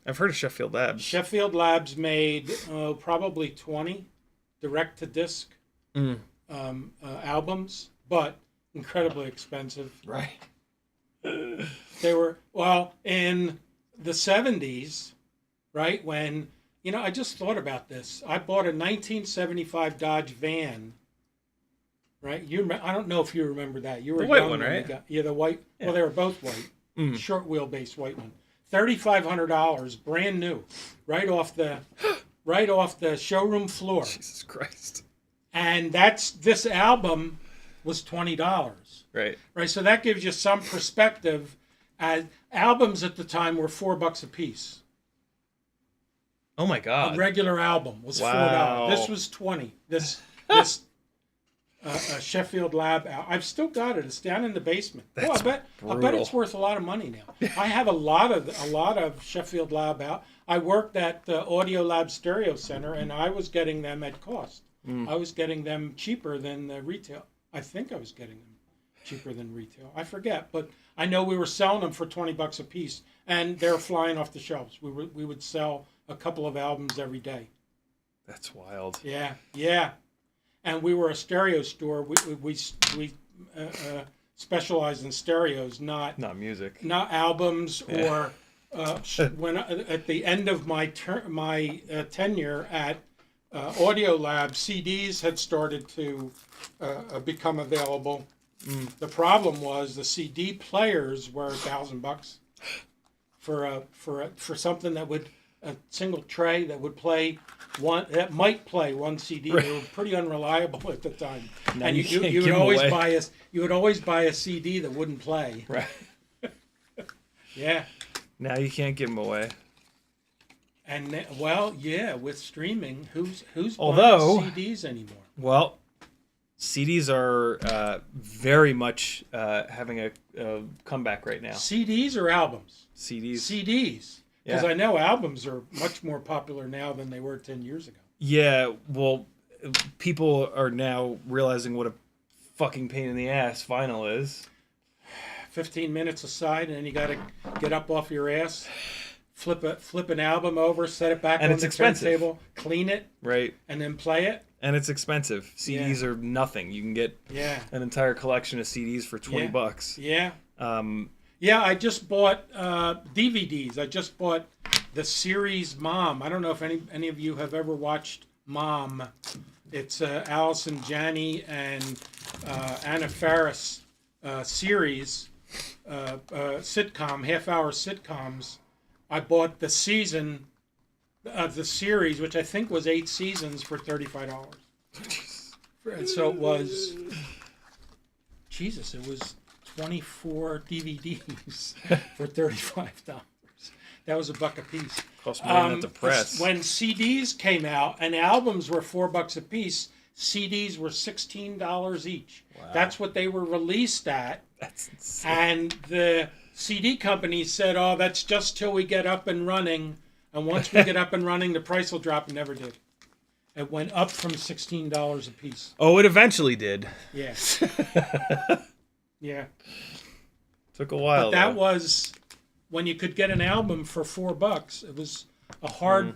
I've heard of Sheffield Labs. Sheffield Labs made probably 20 direct-to-disc albums, but incredibly expensive. Right. They were, in the 70s, right, when, I just thought about this. I bought a 1975 Dodge van. Right, I don't know if you remember that. You were the white young one, when right? The white. Yeah. Well, they were both white. Short wheelbase white one. $3,500, brand new, right off the showroom floor. Jesus Christ! And this album was $20. Right. Right. So that gives you some perspective. As albums at the time were $4 a piece. Oh my God! A regular album was $4. This was $20. This. Sheffield Lab. I've still got it. It's down in the basement. I bet it's worth a lot of money now. I have a lot of Sheffield Lab out. I worked at the Audio Lab Stereo Center, and I was getting them at cost. I was getting them cheaper than the retail. I think I was getting them cheaper than retail. I forget, but I know we were selling them for $20 a piece, and they're flying off the shelves. We would sell a couple of albums every day. That's wild. Yeah, yeah. And we were a stereo store. We specialized in stereos, not music, not albums, or when at the end of my tenure at Audio Lab, CDs had started to become available. The problem was the CD players were $1,000 for something that would a single tray that would play might play one CD. Right. They were pretty unreliable at the time. Now and you would always buy a CD that wouldn't play. Right. Yeah. Now you can't give them away. And with streaming, who's buying CDs anymore? Well, CDs are very much having a comeback right now. CDs or albums? CDs. Because I know albums are much more popular now than they were 10 years ago. Yeah, well, people are now realizing what a fucking pain in the ass vinyl is. 15 minutes aside, and then you got to get up off your ass, flip an album over, set it back on the turntable, clean it, right, and then play it. And it's expensive. CDs are nothing. You can get an entire collection of CDs for $20. Yeah. I just bought DVDs. I just bought the series Mom. I don't know if any of you have ever watched Mom. It's Allison Janney and Anna Faris series sitcom, half-hour sitcoms. I bought the season of the series, which I think was 8 seasons, for $35. And so it was, Jesus, it was 24 DVDs for $35. That was $1 a piece. Cost more than at the press. When CDs came out and albums were $4 a piece, CDs were $16 each. Wow. That's what they were released at. That's insane. And the CD companies said, "Oh, that's just till we get up and running. And once we get up and running, the price will drop." And never did. It went up from $16 a piece. Oh, it eventually did. Yeah. Yeah. Took a while. But that was when you could get an album for $4. It was a hard,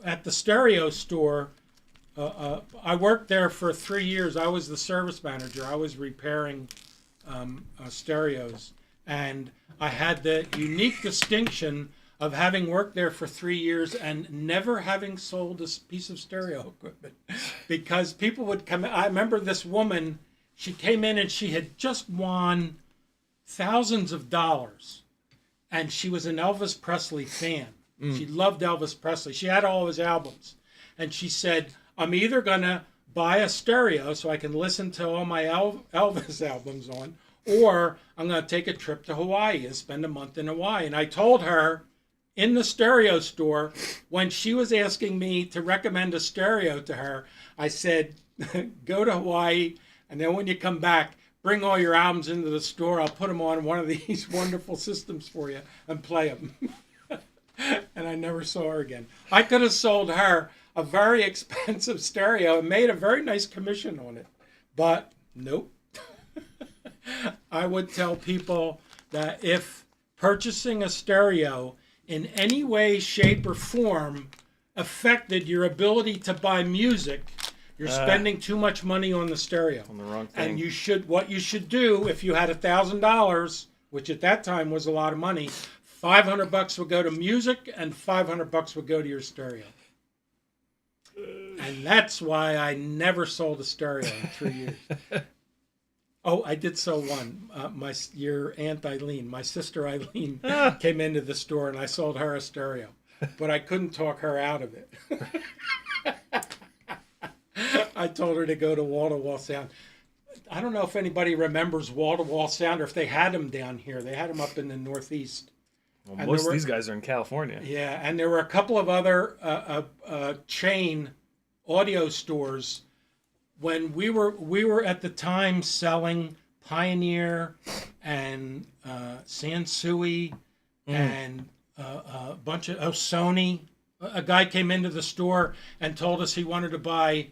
at the stereo store. I worked there for 3 years. I was the service manager. I was repairing stereos. And I had the unique distinction of having worked there for 3 years and never having sold a piece of stereo equipment. Because people would come in. I remember this woman, she came in and she had just won thousands of dollars. And she was an Elvis Presley fan. She loved Elvis Presley. She had all of his albums. And she said, "I'm either going to buy a stereo so I can listen to all my Elvis albums on, or I'm going to take a trip to Hawaii and spend a month in Hawaii." And I told her in the stereo store, when she was asking me to recommend a stereo to her, I said, "Go to Hawaii, and then when you come back, bring all your albums into the store. I'll put them on one of these wonderful systems for you and play them." And I never saw her again. I could have sold her a very expensive stereo and made a very nice commission on it. But nope. I would tell people that if purchasing a stereo in any way, shape, or form affected your ability to buy music, you're spending too much money on the stereo. On the wrong thing. And what you should do, if you had $1,000, which at that time was a lot of money, $500 would go to music and $500 would go to your stereo. And that's why I never sold a stereo in 3 years. Oh, I did sell one. Your Aunt Eileen, my sister Eileen, came into the store and I sold her a stereo. But I couldn't talk her out of it. I told her to go to wall-to-wall sound. I don't know if anybody remembers wall-to-wall sound or if they had them down here. They had them up in the Northeast. Well, most of these guys are in California. Yeah, and there were a couple of other chain audio stores. When we were at the time selling Pioneer and Sansui and a bunch of Sony. A guy came into the store and told us he wanted to buy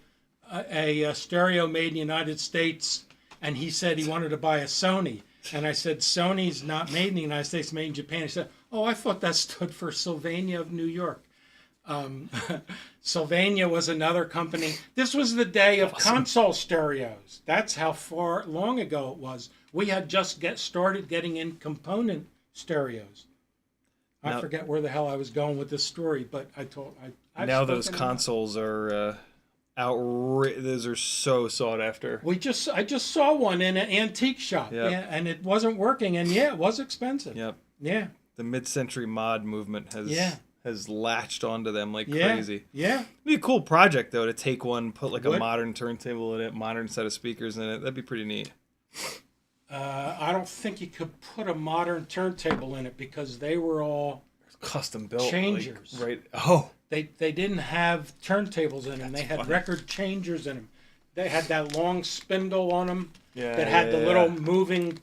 a stereo made in the United States, and he said he wanted to buy a Sony. And I said, "Sony's not made in the United States, made in Japan." He said, "Oh, I thought that stood for Sylvania of New York." Sylvania was another company. This was the day of console stereos. That's how far long ago it was. We had just started getting in component stereos. I forget where the hell I was going with this story, but I've now those consoles are those are so sought after. I just saw one in an antique shop, and it wasn't working, and it was expensive. Yep. Yeah. The mid-century mod movement has latched onto them like crazy. Yeah. It'd be a cool project though to take one, put like a modern turntable in it, modern set of speakers in it. That'd be pretty neat. I don't think you could put a modern turntable in it because they were all custom built changers. Like, right. Oh. They didn't have turntables in them. They had record changers in them. They had that long spindle on them that had the little moving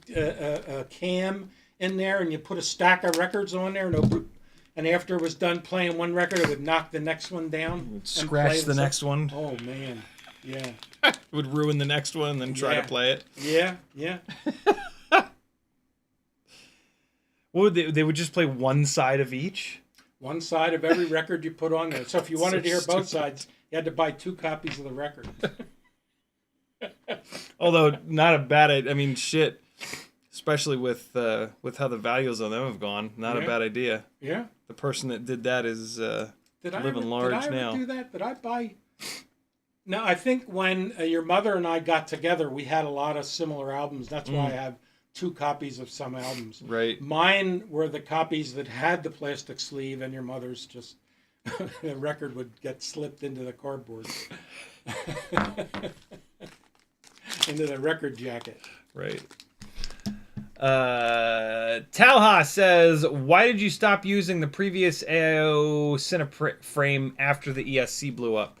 cam in there, and you put a stack of records on there, and after it was done playing one record, it would knock the next one down. Scratch the next one. Oh, man. Yeah. It would ruin the next one and then try to play it. Yeah. What would they would just play one side of each? One side of every record you put on there. So if you wanted to hear both sides, you had to buy 2 copies of the record. Although not a bad idea. I mean, shit. Especially with how the values on them have gone, not a bad idea. Yeah. The person that did that is living large now. Did I ever do that? Did I buy? No, I think when your mother and I got together, we had a lot of similar albums. That's why I have 2 copies of some albums. Right. Mine were the copies that had the plastic sleeve, and your mother's just the record would get slipped into the cardboard, into the record jacket. Right. Talha says, why did you stop using the previous AIO Cine frame after the ESC blew up?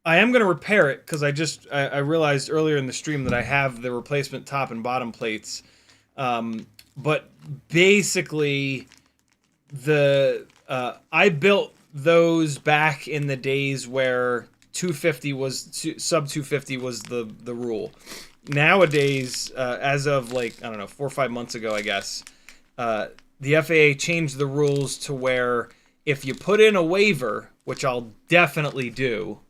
I am going to repair it because I realized earlier in the stream that I have the replacement top and bottom plates. But basically, I built those back in the days where 250 was sub 250 was the rule. Nowadays, as of like, I don't know, 4 or 5 months ago, I guess, the FAA changed the rules to where if you put in a waiver, which I'll definitely do,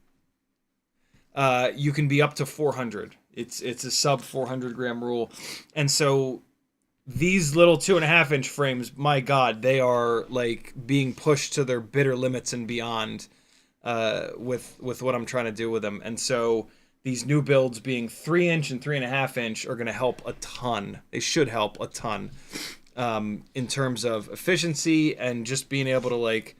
you can be up to 400. It's a sub 400 gram rule. And so these little 2.5 inch frames, my God, they are like being pushed to their bitter limits and beyond with what I'm trying to do with them. And so these new builds being 3 inch and 3.5 inch are going to help a ton. They should help a ton in terms of efficiency and just being able to like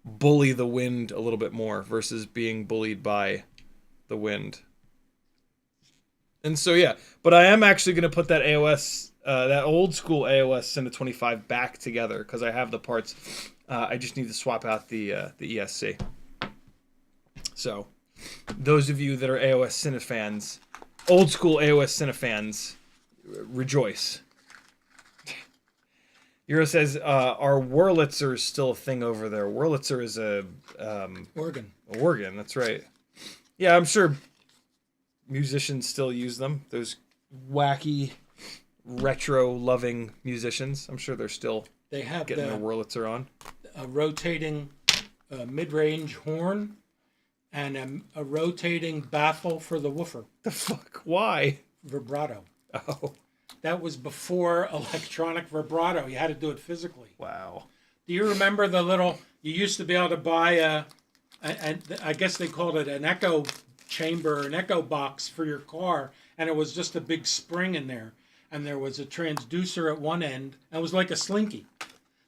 bully the wind a little bit more versus being bullied by the wind. And so, yeah, but I am actually going to put that AOS, that old school AOS Cine 25 back together because I have the parts. I just need to swap out the ESC. So, those of you that are AOS Cine fans, old school AOS Cine fans, rejoice. Euro says, are Wurlitzers still a thing over there? Wurlitzer is a organ. Organ, that's right. Yeah, I'm sure musicians still use them. Those wacky, retro-loving musicians. I'm sure they're still getting their Wurlitzer on. A rotating mid-range horn and a rotating baffle for the woofer. The fuck? Why? Vibrato. Oh. That was before electronic vibrato. You had to do it physically. Wow. Do you remember you used to be able to buy I guess they called it an echo chamber, an echo box for your car, and it was just a big spring in there. And there was a transducer at one end. It was like a slinky.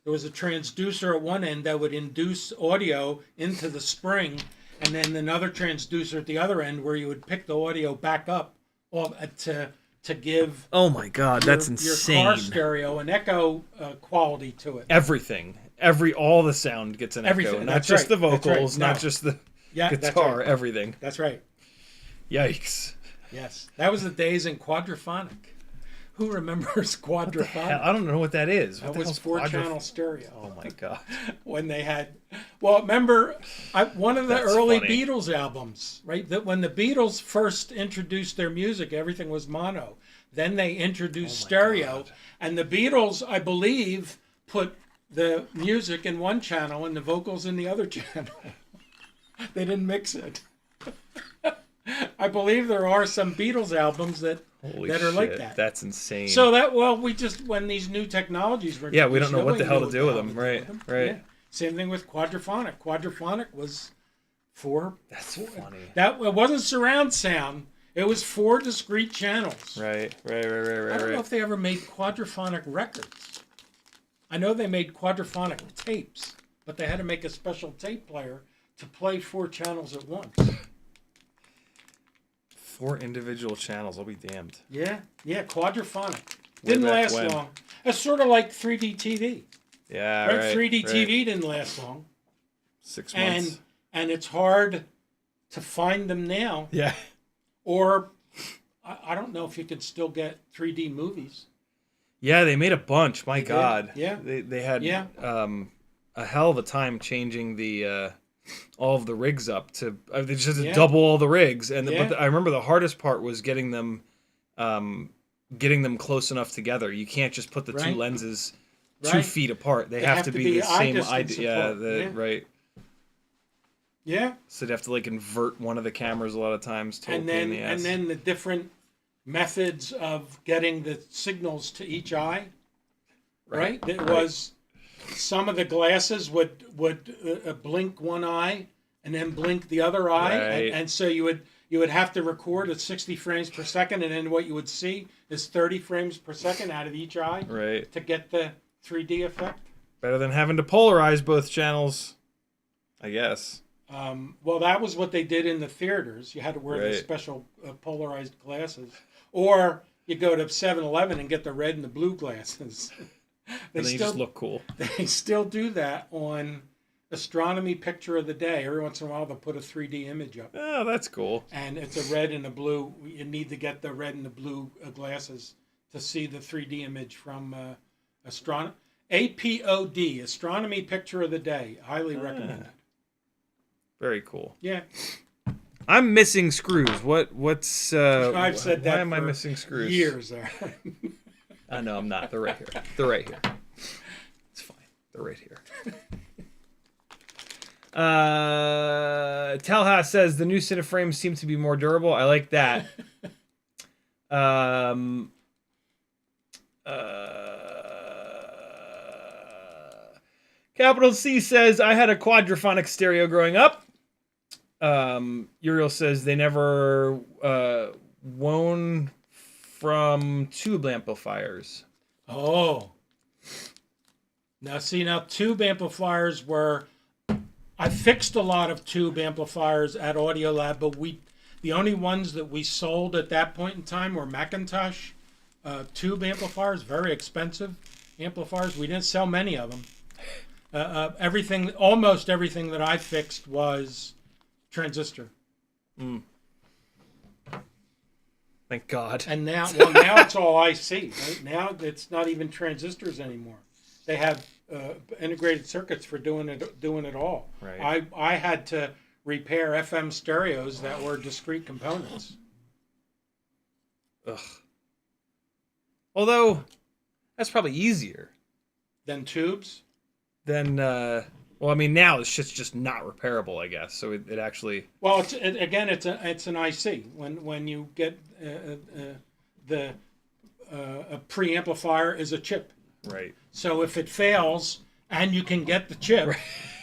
There was a transducer at one end that would induce audio into the spring, and then another transducer at the other end where you would pick the audio back up to give. Oh my God, that's insane. Your car stereo an echo quality to it. Everything. All the sound gets an echo. Not just the vocals, not just the guitar, everything. That's right. Yikes. Yes. That was the days in quadraphonic. Who remembers quadraphonic? I don't know what that is. That was 4-channel stereo. Oh my God. When they had, remember one of the early funny. Beatles albums, right? That when the Beatles first introduced their music, everything was mono. Then they introduced stereo, and the Beatles, I believe, put the music in one channel and the vocals in the other channel. They didn't mix it. I believe there are some Beatles albums that are like that. That's insane. So when these new technologies were we don't know what the hell to do with them. Right. Yeah. Same thing with quadraphonic. Quadraphonic was That's funny. It wasn't surround sound. It was 4 discrete channels. Right. I don't know if they ever made quadraphonic records. I know they made quadraphonic tapes, but they had to make a special tape player to play 4 channels at once. 4 individual channels, I'll be damned. Yeah, quadraphonic. Didn't last long. It's sort of like 3D TV. Yeah, right. 3D TV didn't last long. 6 months. And it's hard to find them now. Yeah. Or, I don't know if you could still get 3D movies. Yeah, they made a bunch. My God. Yeah. They had a hell of a time changing the all of the rigs up to they just had to double all the rigs, but I remember the hardest part was getting them close enough together. You can't just put the 2 lenses 2 feet apart. They have to be the same idea. Right. Yeah. So they have to like invert one of the cameras a lot of times. And then the different methods of getting the signals to each eye. Right. It was. Some of the glasses would blink one eye and then blink the other eye, and so you you would have to record at 60 frames per second, and then what you would see is 30 frames per second out of each eye Right. to get the 3D effect. Better than having to polarize both channels, I guess. Well, that was what they did in the theaters. You had to wear the Right. special polarized glasses. Or you go to 7-Eleven and get the red and the blue glasses. And then you just look cool. They still do that on Astronomy Picture of the Day. Every once in a while, they'll put a 3D image up. Oh, that's cool. And it's a red and a blue. You need to get the red and the blue glasses to see the 3D image from APOD, Astronomy Picture of the Day. Highly recommended. Very cool. Yeah. I'm missing screws. What's I've said that why am I for missing screws? years. No, I'm not. They're right here. They're right here. It's fine. They're right here. Talha says the new Cineframes seem to be more durable. I like that. Capital C says I had a quadraphonic stereo growing up. Uriel says they never won from tube amplifiers. Oh. Now tube amplifiers were... I fixed a lot of tube amplifiers at Audiolab, but the only ones that we sold at that point in time were Macintosh tube amplifiers, very expensive amplifiers. We didn't sell many of them. Almost everything that I fixed was transistor. Thank God. And now it's all IC. Right? Now it's not even transistors anymore. They have integrated circuits for doing it all. Right. I had to repair FM stereos that were discrete components. Ugh. Although that's probably easier Than tubes. than well, I mean now this shit's just not repairable, I guess. So it actually Well, it's an IC. When you get a preamplifier is a chip. right. So if it fails and you can get the chip,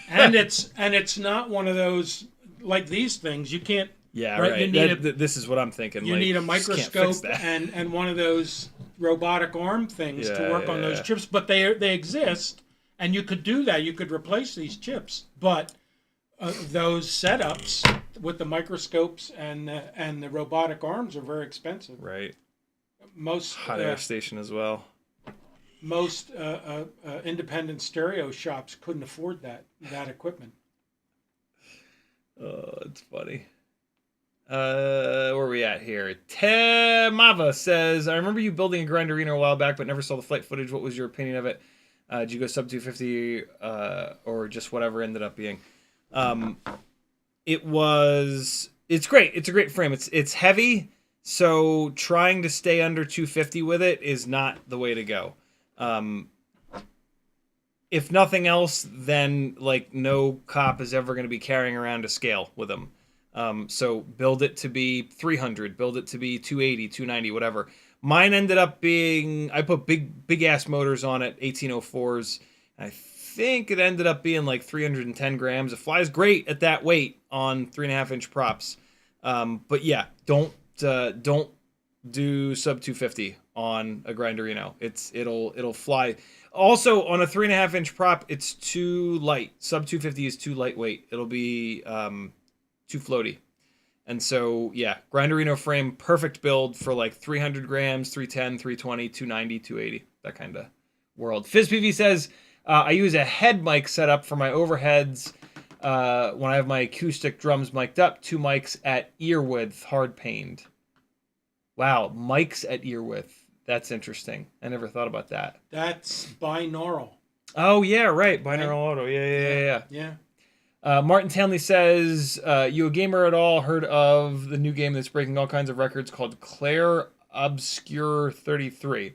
and it's not one of those like these things, you can't. Yeah, right. right. You need This is what I'm thinking. You like, need a just can't fix microscope that. and one of those robotic arm things to work on those chips, but they exist, and you could do that. You could replace these chips, but those setups with the microscopes and the robotic arms are very expensive. Right. Most Hot air station as well. Most independent stereo shops couldn't afford that equipment. Oh, it's funny. Where are we at here? Temava says, I remember you building a Grinderino a while back, but never saw the flight footage. What was your opinion of it? Did you go sub 250 or just whatever ended up being? It's great. It's a great frame. It's heavy, so trying to stay under 250 with it is not the way to go. If nothing else, then like no cop is ever going to be carrying around a scale with them. So build it to be 300, build it to be 280, 290, whatever. Mine ended up being, I put big ass motors on it, 1804s. I think it ended up being like 310 grams. It flies great at that weight on 3.5-inch props. But yeah, don't do sub 250 on a Grinderino. It'll fly. Also on a 3.5-inch prop, it's too light. Sub 250 is too lightweight. It'll be too floaty. And so, yeah, Grinderino frame, perfect build for like 300 grams, 310, 320, 290, 280, that kind of world. FizzPV says, I use a head mic setup for my overheads when I have my acoustic drums mic'd up, 2 mics at ear width, hard paned. Wow, mics at ear width. That's interesting. I never thought about that. That's binaural. Oh, yeah, right. Binaural auto. Yeah. Yeah. Martin Tanley says, you a gamer at all heard of the new game that's breaking all kinds of records called Claire Obscure 33?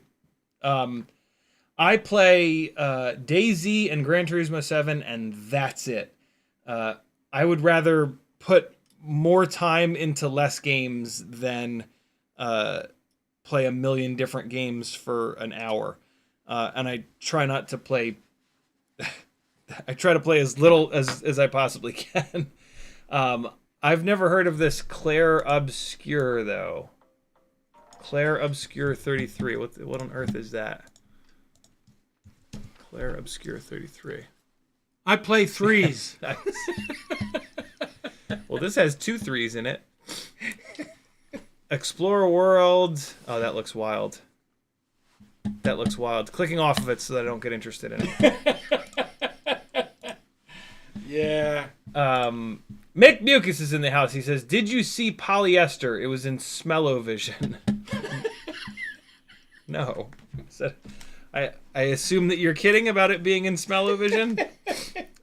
I play DayZ and Gran Turismo 7, and that's it. I would rather put more time into less games than play a million different games for an hour. And I try not to play... I try to play as little as I possibly can. I've never heard of this Claire Obscure though. Claire Obscure 33. What on earth is that? Claire Obscure 33. I play threes. Well, this has 2 threes in it. Explore a world. Oh, that looks wild. That looks wild. Clicking off of it so that I don't get interested in it. Yeah. Mick Mucus is in the house. He says, "Did you see Polyester? It was in Smell-O-Vision." No. I assume that you're kidding about it being in Smell-O-Vision.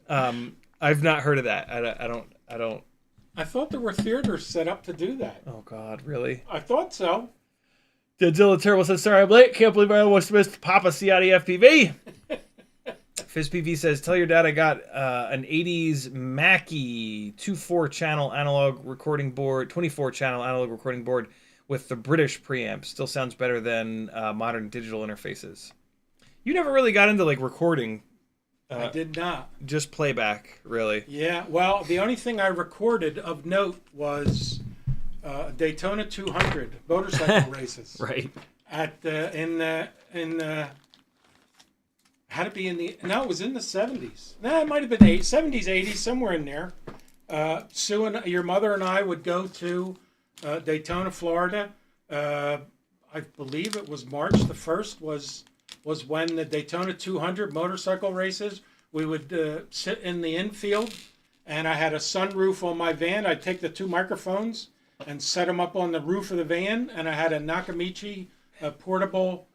I've not heard of that. I don't. I thought there were theaters set up to do that. Oh God, really? I thought so. Godzilla Terrible says, "Sorry I'm late. Can't believe I almost missed Papa Ciotti FPV." FizzPV says, "Tell your dad I got an 80s Mackie 24 channel analog recording board with the British preamp. Still sounds better than modern digital interfaces." You never really got into like recording. I did not. Just playback, really. Yeah. Well, the only thing I recorded of note was Daytona 200 motorcycle races. Right. At had to be in the, no, it was in the 70s. No, it might have been 70s, 80s, somewhere in there. Sue and your mother and I would go to Daytona, Florida. I believe it was March the 1st was when the Daytona 200 motorcycle races, we would sit in the infield, and I had a sunroof on my van. I'd take the 2 microphones and set them up on the roof of the van, and I had a Nakamichi portable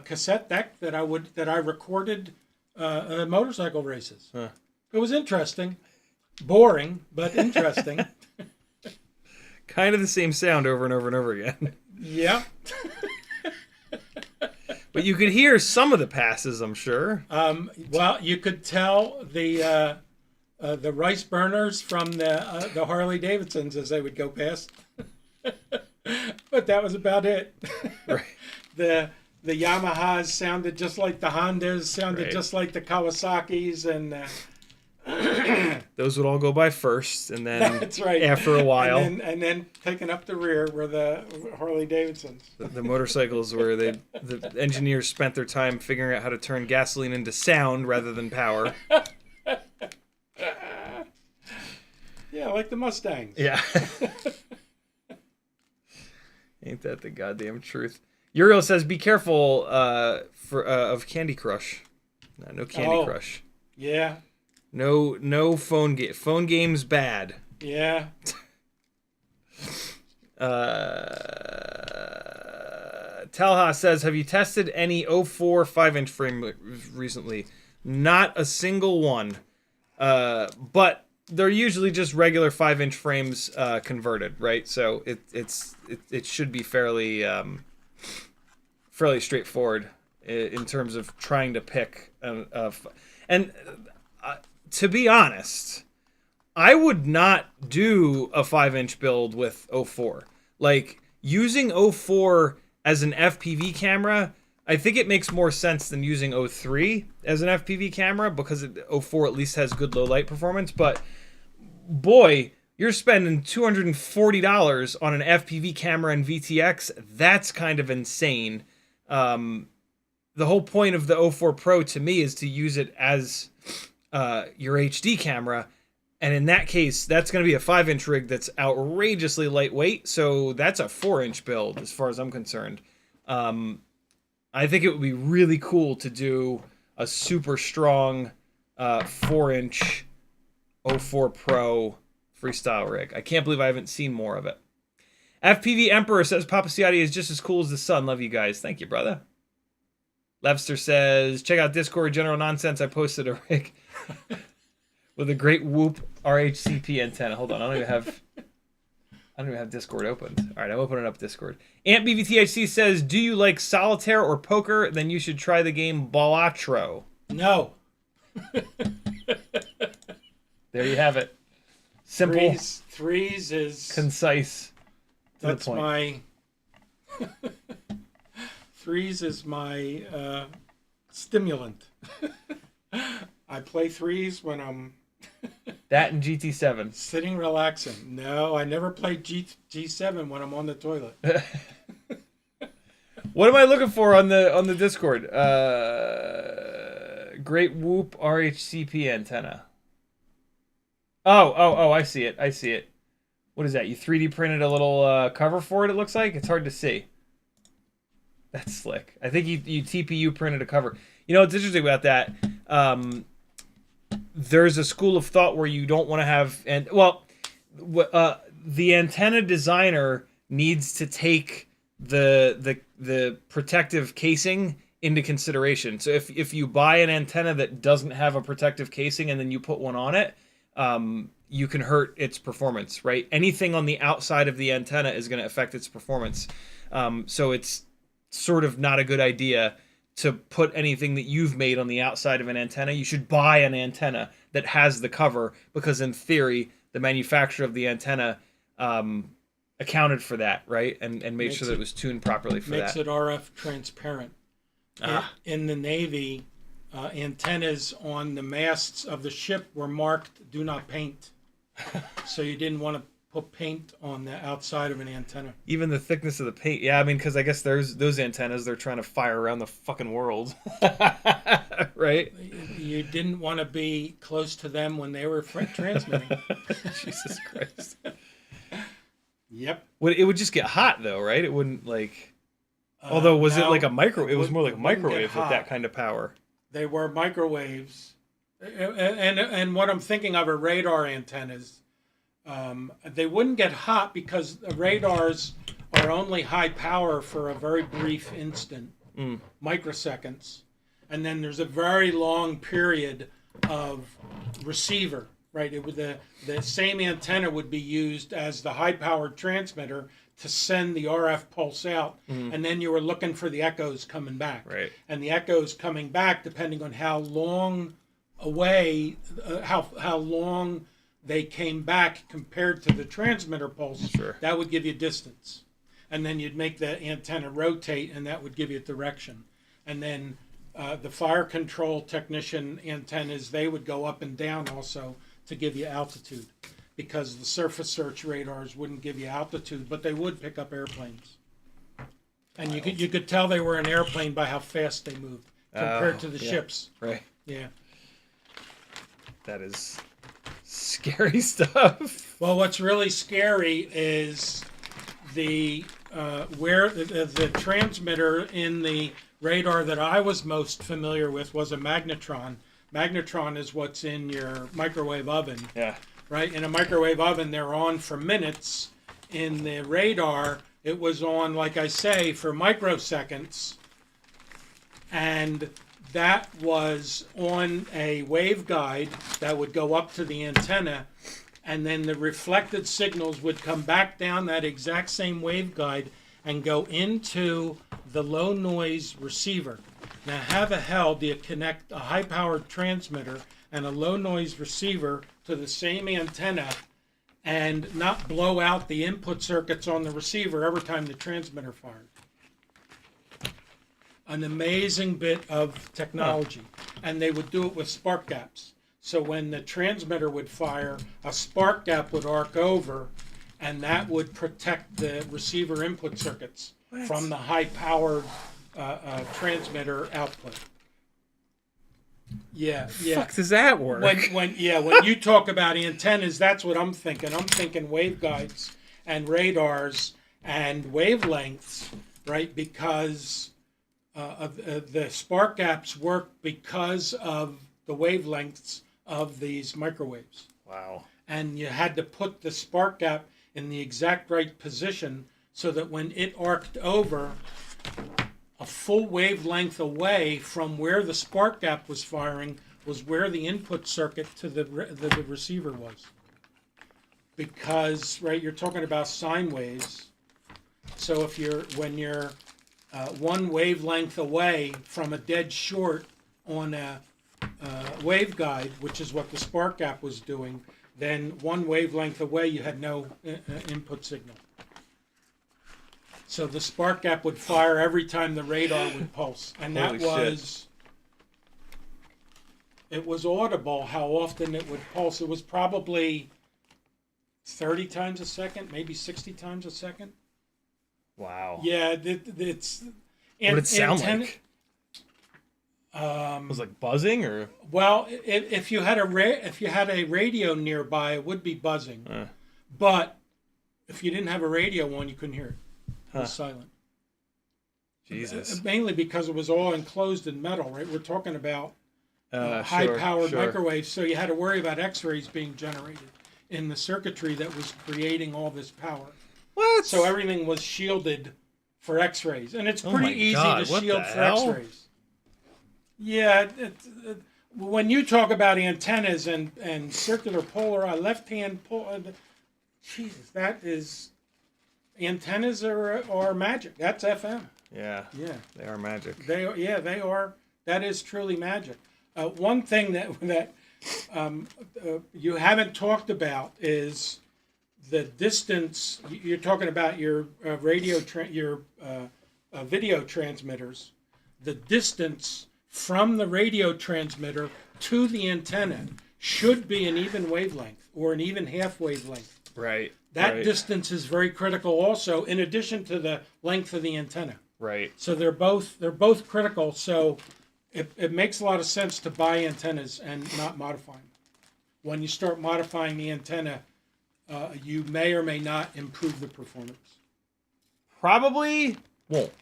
cassette deck that I recorded motorcycle races. Huh. It was interesting, boring, but interesting. Kind of the same sound over and over and over again. Yeah. But you could hear some of the passes, I'm sure. Well, you could tell the rice burners from the Harley Davidsons as they would go past. But that was about it. Right. The Yamahas sounded just like the Hondas, sounded right. just like the Kawasaki's, and those would all go by first, and then that's right. After a while, and then taking up the rear were the Harley Davidsons. The motorcycles where the engineers spent their time figuring out how to turn gasoline into sound rather than power. Yeah, like the Mustangs. Yeah. Ain't that the goddamn truth? Uriel says, "Be careful of Candy Crush." No Candy Crush. Yeah. No phone game. Phone games bad. Yeah. Talha says, "Have you tested any 04 5-inch frame recently?" Not a single one. But they're usually just regular 5-inch frames converted, right? So it should be fairly straightforward in terms of trying to pick to be honest, I would not do a 5-inch build with 04. Like, using 04 as an FPV camera, I think it makes more sense than using 03 as an FPV camera, because 04 at least has good low light performance. But boy, you're spending $240 on an FPV camera and VTX. That's kind of insane. The whole point of the 04 Pro to me is to use it as your HD camera, and in that case, that's going to be a 5-inch rig that's outrageously lightweight. So that's a 4-inch build, as far as I'm concerned. I think it would be really cool to do a super strong 4-inch 04 Pro freestyle rig. I can't believe I haven't seen more of it. FPV Emperor says, "Papa Ciotti is just as cool as the sun. Love you guys." Thank you, brother. Levster says, "Check out Discord General Nonsense. I posted a rig with a great Whoop RHCP antenna." Hold on, I don't even have Discord opened. All right, I'm opening up Discord. Ant BVTHC says, "Do you like solitaire or poker? Then you should try the game Balatro." No. There you have it. Simple. Threes is concise. That's my. Threes is my stimulant. I play threes when I'm That and GT7. Sitting relaxing. No, I never played G7 when I'm on the toilet. What am I looking for on the Discord? Great Whoop RHCP antenna. Oh, I see it. I see it. What is that? You 3D printed a little cover for it, it looks like? It's hard to see. That's slick. I think you TPU printed a cover. You know what's interesting about that? There's a school of thought where you don't want to have... the antenna designer needs to take the protective casing into consideration. So if you buy an antenna that doesn't have a protective casing and then you put one on it, you can hurt its performance, right? Anything on the outside of the antenna is going to affect its performance. So it's sort of not a good idea to put anything that you've made on the outside of an antenna. You should buy an antenna that has the cover, because in theory, the manufacturer of the antenna accounted for that, right? And made sure that it was tuned properly for that. Makes it RF transparent. In the Navy, antennas on the masts of the ship were marked "Do not paint," so you didn't want to put paint on the outside of an antenna. Even the thickness of the paint. Yeah, I mean, because I guess there's those antennas they're trying to fire around the fucking world, right? You didn't want to be close to them when they were transmitting. Jesus Christ. Yep. It would just get hot though, right? It wouldn't like. Although was it like a micro? It was more like a microwave with that kind of power. They were microwaves, and what I'm thinking of are radar antennas. They wouldn't get hot because the radars are only high power for a very brief instant, microseconds, and then there's a very long period of receiver. Right, it would the same antenna would be used as the high-powered transmitter to send the RF pulse out, and then you were looking for the echoes coming back. Right. And the echoes coming back, depending on how long away, how long they came back compared to the transmitter pulse, sure, that would give you distance. And then you'd make the antenna rotate, and that would give you direction. And then the fire control technician antennas, they would go up and down also to give you altitude, because the surface search radars wouldn't give you altitude, but they would pick up airplanes. And you could tell they were an airplane by how fast they moved compared to the ships. Right. Yeah. That is scary stuff. Well, what's really scary is the where the transmitter in the radar that I was most familiar with was a magnetron. Magnetron is what's in your microwave oven. Yeah. Right? In a microwave oven, they're on for minutes. In the radar, it was on, like I say, for microseconds. And that was on a waveguide that would go up to the antenna. And then the reflected signals would come back down that exact same waveguide and go into the low noise receiver. Now, how the hell do you connect a high-powered transmitter and a low-noise receiver to the same antenna and not blow out the input circuits on the receiver every time the transmitter fired? An amazing bit of technology. And they would do it with spark gaps. So when the transmitter would fire, a spark gap would arc over, and that would protect the receiver input circuits from the high-powered transmitter output. Yeah. Fuck does that work? When you talk about antennas, that's what I'm thinking. I'm thinking waveguides and radars and wavelengths, right? Because the spark gaps work because of the wavelengths of these microwaves. Wow. And you had to put the spark gap in the exact right position so that when it arced over, a full wavelength away from where the spark gap was firing was where the input circuit to the receiver was. Because, right, you're talking about sine waves. So when you're one wavelength away from a dead short on a waveguide, which is what the spark gap was doing, then one wavelength away you had no input signal. So the spark gap would fire every time the radar would pulse. And that was it was audible how often it would pulse. It was probably 30 times a second, maybe 60 times a second. Wow. Yeah, it's. What did it sound like? It was like buzzing or? Well, if you had a radio nearby, it would be buzzing. But if you didn't have a radio on, you couldn't hear it. It was silent. Jesus. Mainly because it was all enclosed in metal, right? We're talking about high-powered microwaves, so you had to worry about X-rays being generated in the circuitry that was creating all this power. What? So everything was shielded for X-rays, and it's pretty easy to shield for X-rays. Yeah, when you talk about antennas and circular polar, left-hand polar, Jesus, that is, antennas are magic. That's FM. Yeah. Yeah. They are magic. They are. That is truly magic. One thing that you haven't talked about is the distance. You're talking about your video transmitters. The distance from the radio transmitter to the antenna should be an even wavelength or an even half wavelength. Right. That distance is very critical also, in addition to the length of the antenna. Right. So they're both critical. So it makes a lot of sense to buy antennas and not modify them. When you start modifying the antenna, you may or may not improve the performance. Probably won't.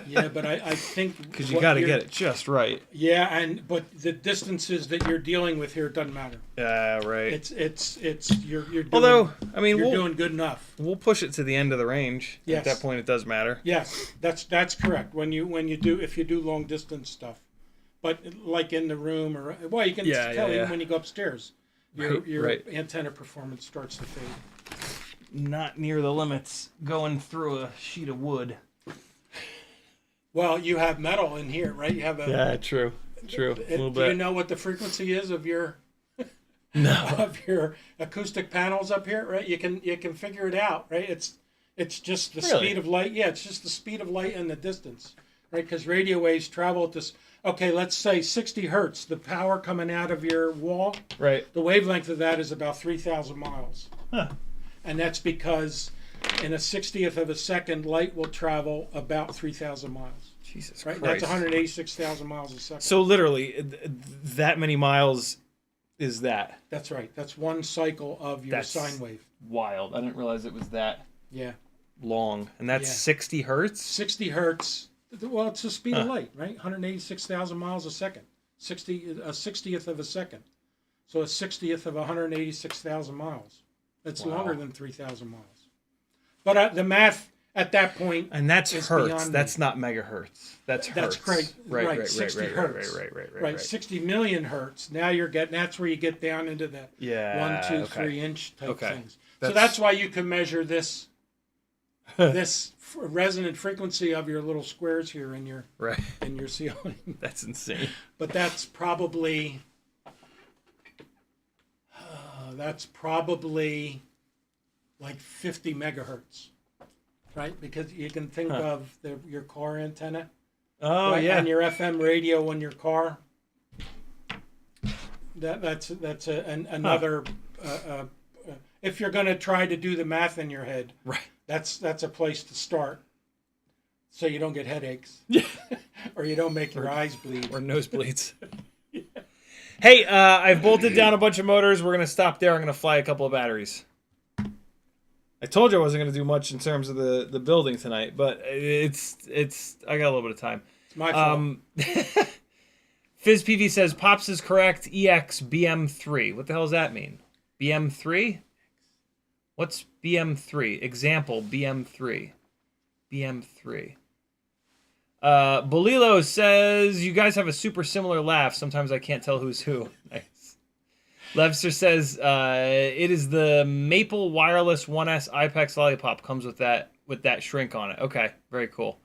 Yeah, but I think because you got to get it just right. Yeah, but the distances that you're dealing with here doesn't matter. Yeah, right. It's you're doing, although I mean you're doing good enough. We'll push it to the end of the range. Yes. At that point, it does matter. Yes, that's correct. When you do long distance stuff, but like in the room or you can tell even when you go upstairs, your antenna performance starts to fade. Not near the limits going through a sheet of wood. Well, you have metal in here, right? You have a true. A little bit. Do you know what the frequency is of your of your acoustic panels up here? Right, you can figure it out, right? It's just the speed of light. Yeah, it's just the speed of light and the distance, right? Because radio waves travel at this. Okay, let's say 60 hertz. The power coming out of your wall. Right. The wavelength of that is about 3,000 miles. Huh. And that's because in a 60th of a second, light will travel about 3,000 miles. Jesus right? Christ. That's 186,000 miles a second. So literally, that many miles is that? That's right. That's one cycle of your sine wave. Wild. I didn't realize it was that long. And that's 60 hertz? 60 hertz. Well, it's the speed of light, right? 186,000 miles a second. A 60th of a second. So a 60th of 186,000 miles. That's longer than 3,000 miles. But the math at that point, and that's hertz. That's not megahertz. That's hertz. That's great. Right. 60 hertz. Right. 60 million hertz. Now you're getting. That's where you get down into the 1, 2, 3 inch type things. So that's why you can measure this resonant frequency of your little squares here in your in your ceiling. That's insane. But that's probably like 50 megahertz, right? Because you can think of your car antenna. Oh, right? yeah. And your FM radio in your car. That's another. If you're going to try to do the math in your head, that's a place to start, so you don't get headaches, or you don't make your eyes bleed, or nosebleeds. Hey, I've bolted down a bunch of motors. We're going to stop there. I'm going to fly a couple of batteries. I told you I wasn't going to do much in terms of the building tonight, but it's I got a little bit of time. It's my fault. FizzPV says Pops is correct. EX BM3. What the hell does that mean? BM3? What's BM3? Example BM3. BM3. Bolilo says, you guys have a super similar laugh. Sometimes I can't tell who's who. Nice. Levster says, it is the Maple Wireless 1S IPEX Lollipop. Comes with that shrink on it. Okay, very cool.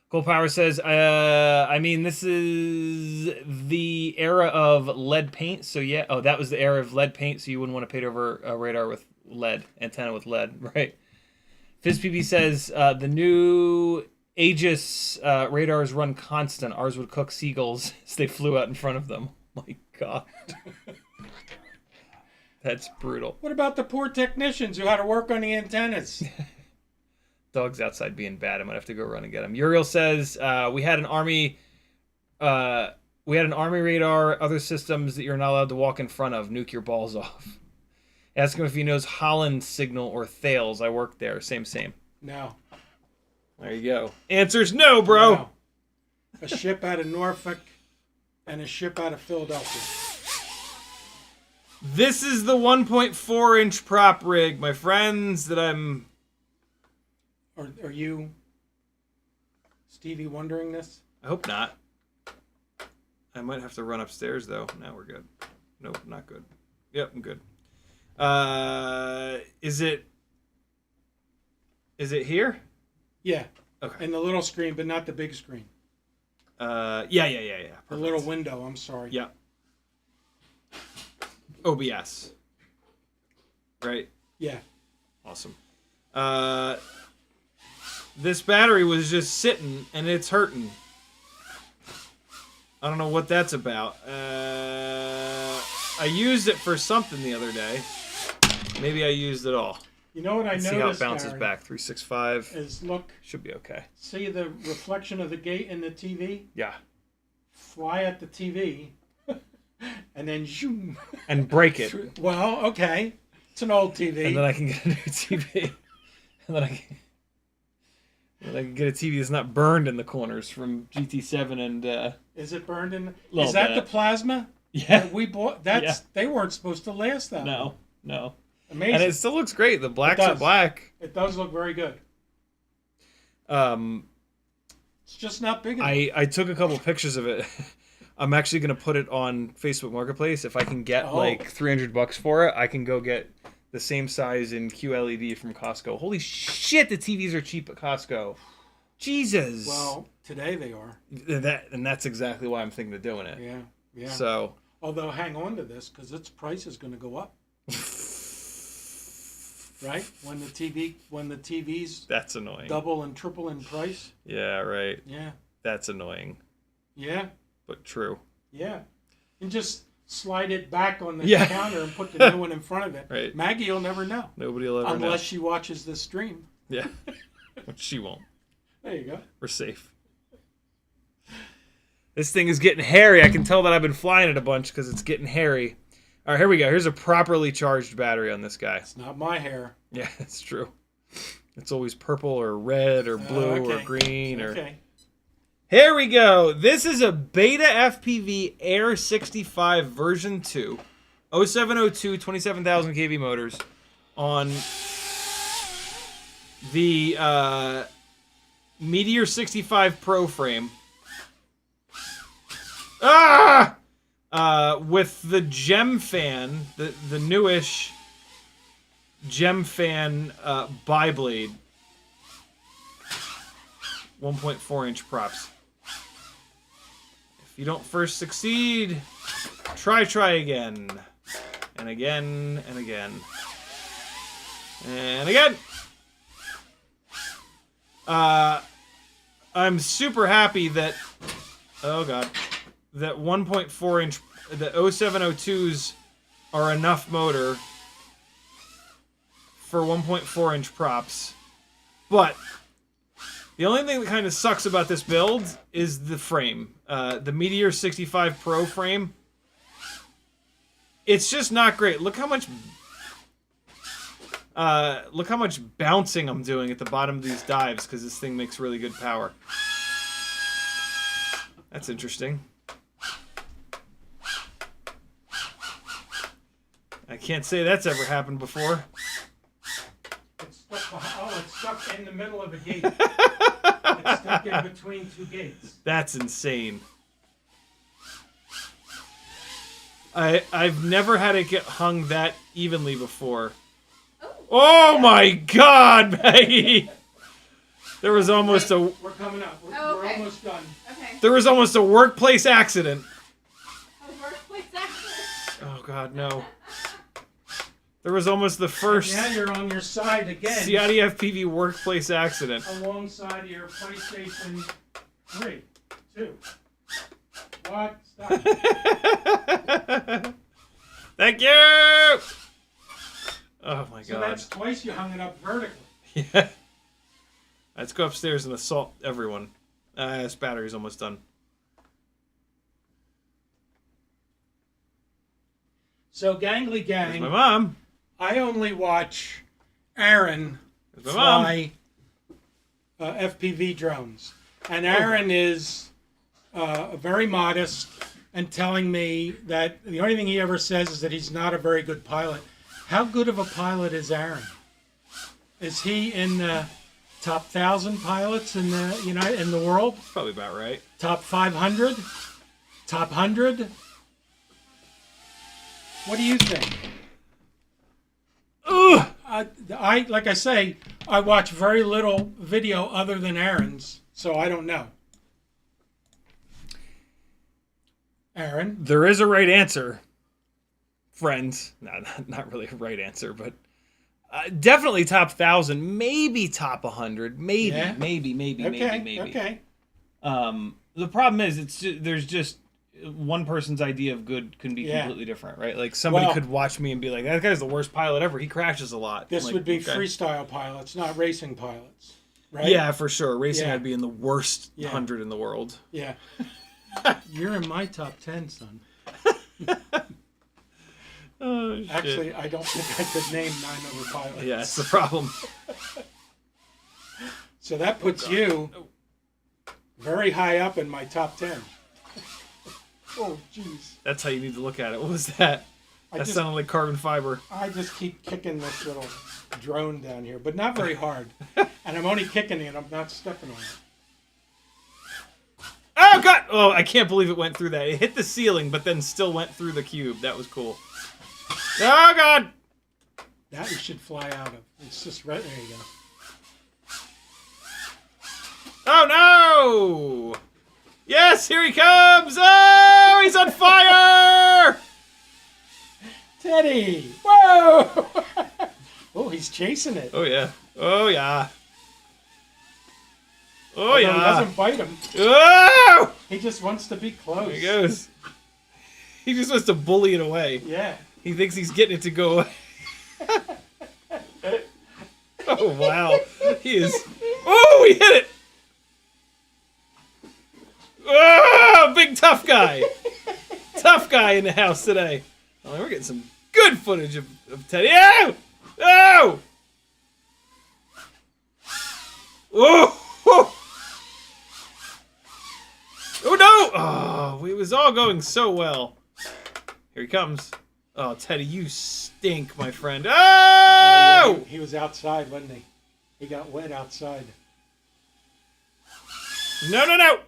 Cool Power says, I mean, this is the era of lead paint. So yeah, that was the era of lead paint. So you wouldn't want to paint over a radar with lead, antenna with lead, right? FizzPB says, the new Aegis radars run constant. Ours would cook seagulls as they flew out in front of them. My God. That's brutal. What about the poor technicians who had to work on the antennas? Dog's outside being bad. I'm gonna have to go run and get him. Uriel says we had an army radar, other systems that you're not allowed to walk in front of. Nuke your balls off. Ask him if he knows Holland Signal or Thales. I worked there. Same. No. There you go. Answer's no, bro. No. A ship out of Norfolk and a ship out of Philadelphia. This is the 1.4-inch prop rig, my friends, that I'm... Are you, Stevie, wondering this? I hope not. I might have to run upstairs, though. Now we're good. Nope, not good. Yep, I'm good. Is it here? Yeah. Okay. And the little screen, but not the big screen. Yeah. The Perfect. little window, I'm sorry. Yeah. OBS. Right? Yeah. Awesome. This battery was just sitting, and it's hurting. I don't know what that's about. I used it for something the other day. Maybe I used it all. You know what I noticed, see how it bounces Gary, back. 365. is look. Should be okay. See the reflection of the gate in the TV? Yeah. Fly at the TV, and then zoom. And break it. Well, okay. It's an old TV. And then I can get a new TV. And then I can get a TV that's not burned in the corners from GT7 and... Is it burned in? Is that the plasma? Yeah. That we bought? They weren't supposed to last that long. No. Amazing. And it still looks great. The blacks are black. It does look very good. It's just not big enough. I took a couple pictures of it. I'm actually going to put it on Facebook Marketplace. If I can get like $300 for it, I can go get the same size in QLED from Costco. Holy shit, the TVs are cheap at Costco. Jesus. Well, today they are. That's exactly why I'm thinking of doing it. Yeah. So. Although, hang on to this because its price is going to go up. Right? When the TVs that's annoying. Double and triple in price. Yeah, right. Yeah. That's annoying. Yeah. But true. Yeah. And just slide it back on the counter and put the new one in front of it. Right. Maggie will never know. Nobody will ever know. Unless she watches this stream. Yeah. She won't. There you go. We're safe. This thing is getting hairy. I can tell that I've been flying it a bunch because it's getting hairy. All right, here we go. Here's a properly charged battery on this guy. It's not my hair. Yeah, it's true. It's always purple or red or blue or green. Okay. Here we go. This is a Beta FPV Air 65 version 2. 0702, 27,000 kV motors on the Meteor 65 Pro frame. With the Gem Fan, the newish Gem Fan biblade. 1.4-inch props. If you don't first succeed, try again. And again, and again. And again! I'm super happy that... Oh, God. That 1.4-inch... The 0702s are enough motor for 1.4-inch props. But... the only thing that kind of sucks about this build is the frame. The Meteor 65 Pro frame. It's just not great. Look how much bouncing I'm doing at the bottom of these dives because this thing makes really good power. That's interesting. I can't say that's ever happened before. It's stuck in the middle of a gate. It's stuck in between two gates. That's insane. I've never had it get hung that evenly before. Oh my God, Maggie! There was almost a... We're coming up. We're almost done. Okay. There was almost a workplace accident. A workplace accident? Oh God, no. There was almost the first Now you're on your side again. CiottiFPV workplace accident. Alongside your PlayStation 3, 2. What? Stop. Thank you! Oh my So god. that's twice you hung it up vertically. Yeah. Let's go upstairs and assault everyone. This battery's almost done. So, Gangly Gang. There's my mom. I only watch Aaron There's my fly FPV drones. And Aaron is very modest and telling me that the only thing he ever says is that he's not a very good pilot. How good of a pilot is Aaron? Is he in the top 1,000 pilots in the world? Probably about right. Top 500? Top 100? What do you think? Ugh! Like I say, I watch very little video other than Aaron's, so I don't know. Aaron? There is a right answer, friends. No, not really a right answer, but definitely top 1,000, maybe top 100, maybe, Yeah? maybe. Okay. The problem is, there's just one person's idea of good can be completely different, right? Like somebody could watch me and be like, "That guy's the worst pilot ever. He crashes a lot." This like, would be okay. freestyle pilots, not racing pilots, right? Yeah, for sure. Racing, Yeah. I'd be in the worst Yeah. 100 in the world. Yeah. You're in my top 10, son. Oh, shit. Actually, I don't think I could name 9 other pilots. Yeah, that's the problem. So that puts you very high up in my top 10. Oh, jeez. That's how you need to look at it. What was that? That sounded like carbon fiber. I just keep kicking this little drone down here, but not very hard. And I'm only kicking it, I'm not stepping on it. Oh, God! Oh, I can't believe it went through that. It hit the ceiling, but then still went through the cube. That was cool. Oh, God! That you should fly out of. It's just right there. You go. Oh, no! Yes, here he comes! Oh, he's on fire! Teddy! Whoa! Oh, he's chasing it. Oh, yeah. Oh, yeah. Oh, Although yeah. He doesn't bite him. Oh! He just wants to be close. There he goes. He just wants to bully it away. Yeah. He thinks he's getting it to go away. Oh, wow. He is... Oh, he hit it! Oh, big tough guy. Tough guy in the house today. Oh, we're getting some good footage of Teddy. Oh! Oh! Oh! Oh! Oh, no! Oh, it was all going so well. Here he comes. Oh, Teddy, you stink, my friend. Oh! Yeah, he was outside, wasn't he? He got wet outside. No, no, no!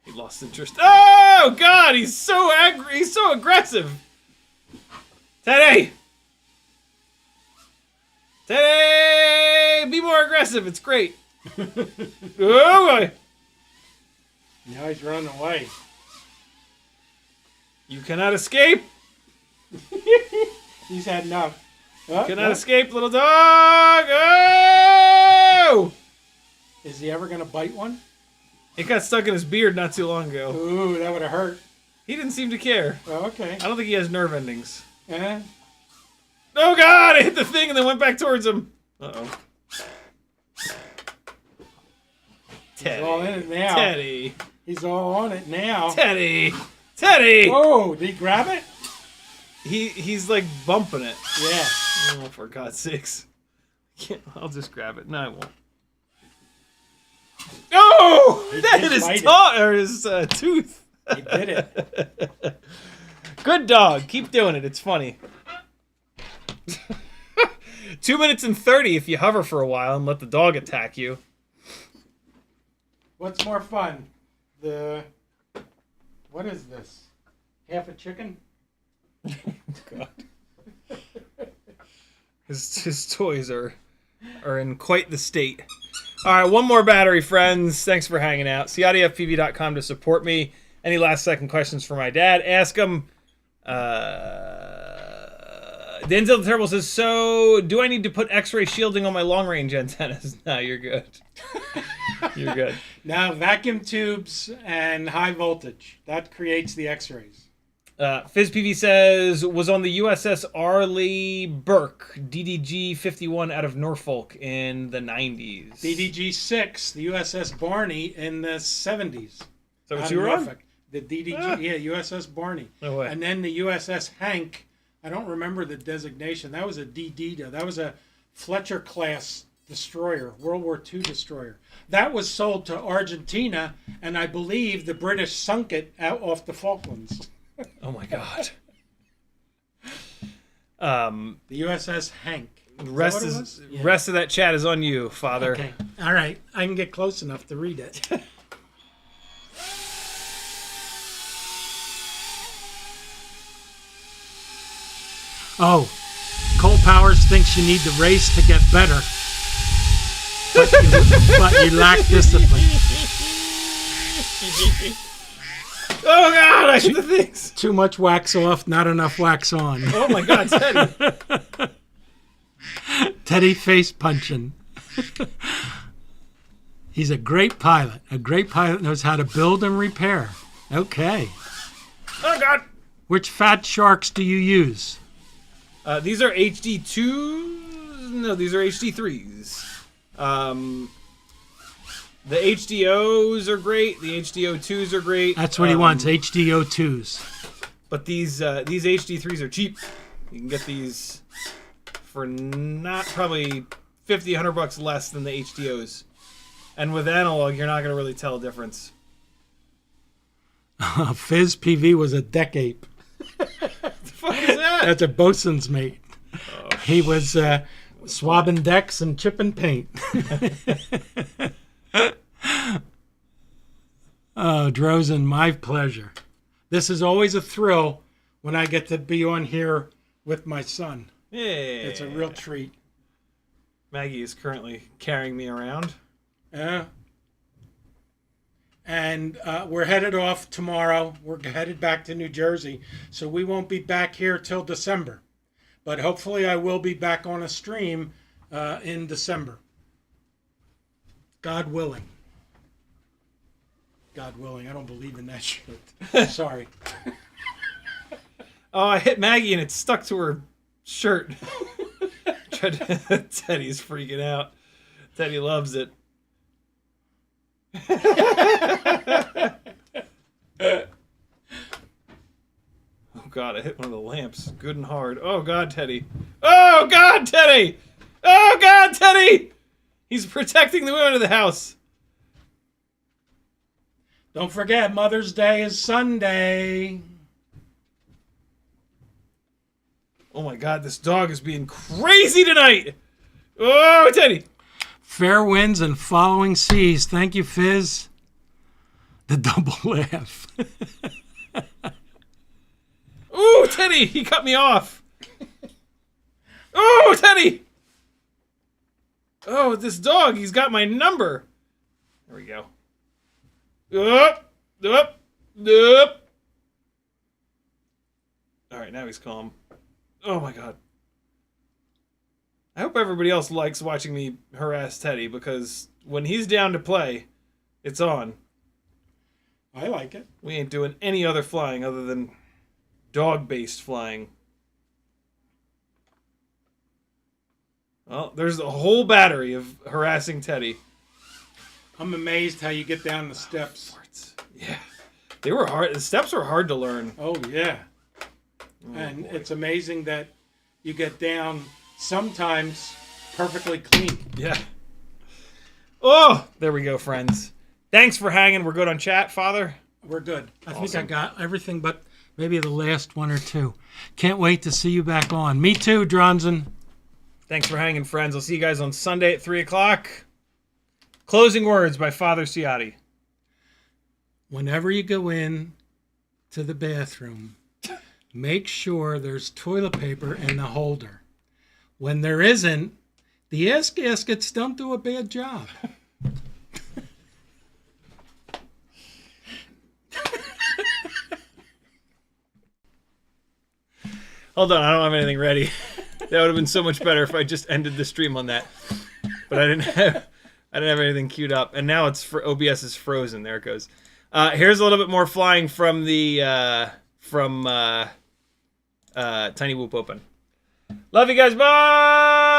He lost interest. Oh, God, he's so angry. He's so aggressive. Teddy! Teddy! Be more aggressive. It's great. Oh, boy. Now he's running away. You cannot escape. He's had enough. Cannot escape, little dog. Oh! Is he ever going to bite one? It got stuck in his beard not too long ago. Ooh, that would have hurt. He didn't seem to care. Oh, okay. I don't think he has nerve endings. Eh? Oh, God! I hit the thing and then went back towards him. Uh-oh. Teddy. He's all in it now. Teddy. He's all on it now. Teddy. Teddy! Oh, did he grab it? He's like bumping it. Yeah. Oh, for God's sakes. I'll just grab it. No, I won't. Oh! He That did hit bite his tooth. He did it. Good dog. Keep doing it. It's funny. 2 minutes and 30 if you hover for a while and let the dog attack you. What's more fun? What is this? Half a chicken? God. His toys are in quite the state. All right, one more battery, friends. Thanks for hanging out. CiottiFPV.com to support me. Any last second questions for my dad? Ask him. Denzel the Terrible says, so do I need to put X-ray shielding on my long-range antennas? No, you're good. You're good. Now, vacuum tubes and high voltage. That creates the X-rays. FizzPV says, was on the USS Arleigh Burke, DDG-51 out of Norfolk in the 90s. DDG-6, the USS Barney in the 70s. Is that what you were on? The DDG, yeah, USS Barney. No way. And then the USS Hank, I don't remember the designation. That was a DD. That was a Fletcher-class destroyer, World War II destroyer. That was sold to Argentina, and I believe the British sunk it out off the Falklands. Oh my God. The USS Hank. Rest of that chat is on you, Father. Okay. All right. I can get close enough to read it. Oh, Cole Powers thinks you need to race to get better, but you lack discipline. Oh God, I hit the things. Too much wax off, not enough wax on. Oh my God, Teddy. Teddy face punching. He's a great pilot. A great pilot knows how to build and repair. Okay. Oh God. Which Fatsharks do you use? These are HD2s. No, these are HD3s. The HDOs are great. The HDO2s are great. That's what he wants, HDO2s. But these HD3s are cheap. You can get these for not probably $50, $100 less than the HDOs. And with analog, you're not going to really tell a difference. FizzPV was a deck ape. What the fuck is that? That's a bosun's mate. Oh, he was swabbing decks and chipping paint. Oh, Drozen, my pleasure. This is always a thrill when I get to be on here with my son. Yeah. It's a real treat. Maggie is currently carrying me around. Yeah. And we're headed off tomorrow. We're headed back to New Jersey. So we won't be back here till December. But hopefully I will be back on a stream in December. God willing. God willing. I don't believe in that shit. Sorry. Oh, I hit Maggie and it stuck to her shirt. Teddy's freaking out. Teddy loves it. Oh God, I hit one of the lamps good and hard. Oh God, Teddy. Oh God, Teddy. Oh God, Teddy. He's protecting the women of the house. Don't forget, Mother's Day is Sunday. Oh my God, this dog is being crazy tonight. Oh, Teddy. Fair winds and following seas. Thank you, Fizz. The double laugh. Ooh, Teddy, he cut me off. Oh, Teddy. Oh, this dog, he's got my number. There we go. Up, up, up. All right, now he's calm. Oh my God. I hope everybody else likes watching me harass Teddy, because when he's down to play, it's on. I like it. We ain't doing any other flying other than dog-based flying. Well, there's a whole battery of harassing Teddy. I'm amazed how you get down the steps. Yeah. They were hard. The steps were hard to learn. Oh, yeah. Oh, and boy. It's amazing that you get down sometimes perfectly clean. Yeah. Oh, there we go, friends. Thanks for hanging. We're good on chat, Father. We're good. I think Awesome. I got everything but maybe the last one or two. Can't wait to see you back on. Me too, Dronzen. Thanks for hanging, friends. I'll see you guys on Sunday at 3 o'clock. Closing words by Father Ciotti. Whenever you go in to the bathroom, make sure there's toilet paper in the holder. When there isn't, the ass gaskets don't do a bad job. Hold on, I don't have anything ready. That would have been so much better if I just ended the stream on that. But I didn't have anything queued up, and now it's for OBS is frozen. There it goes. Here's a little bit more flying from the Tiny Whoop Open. Love you guys. Bye.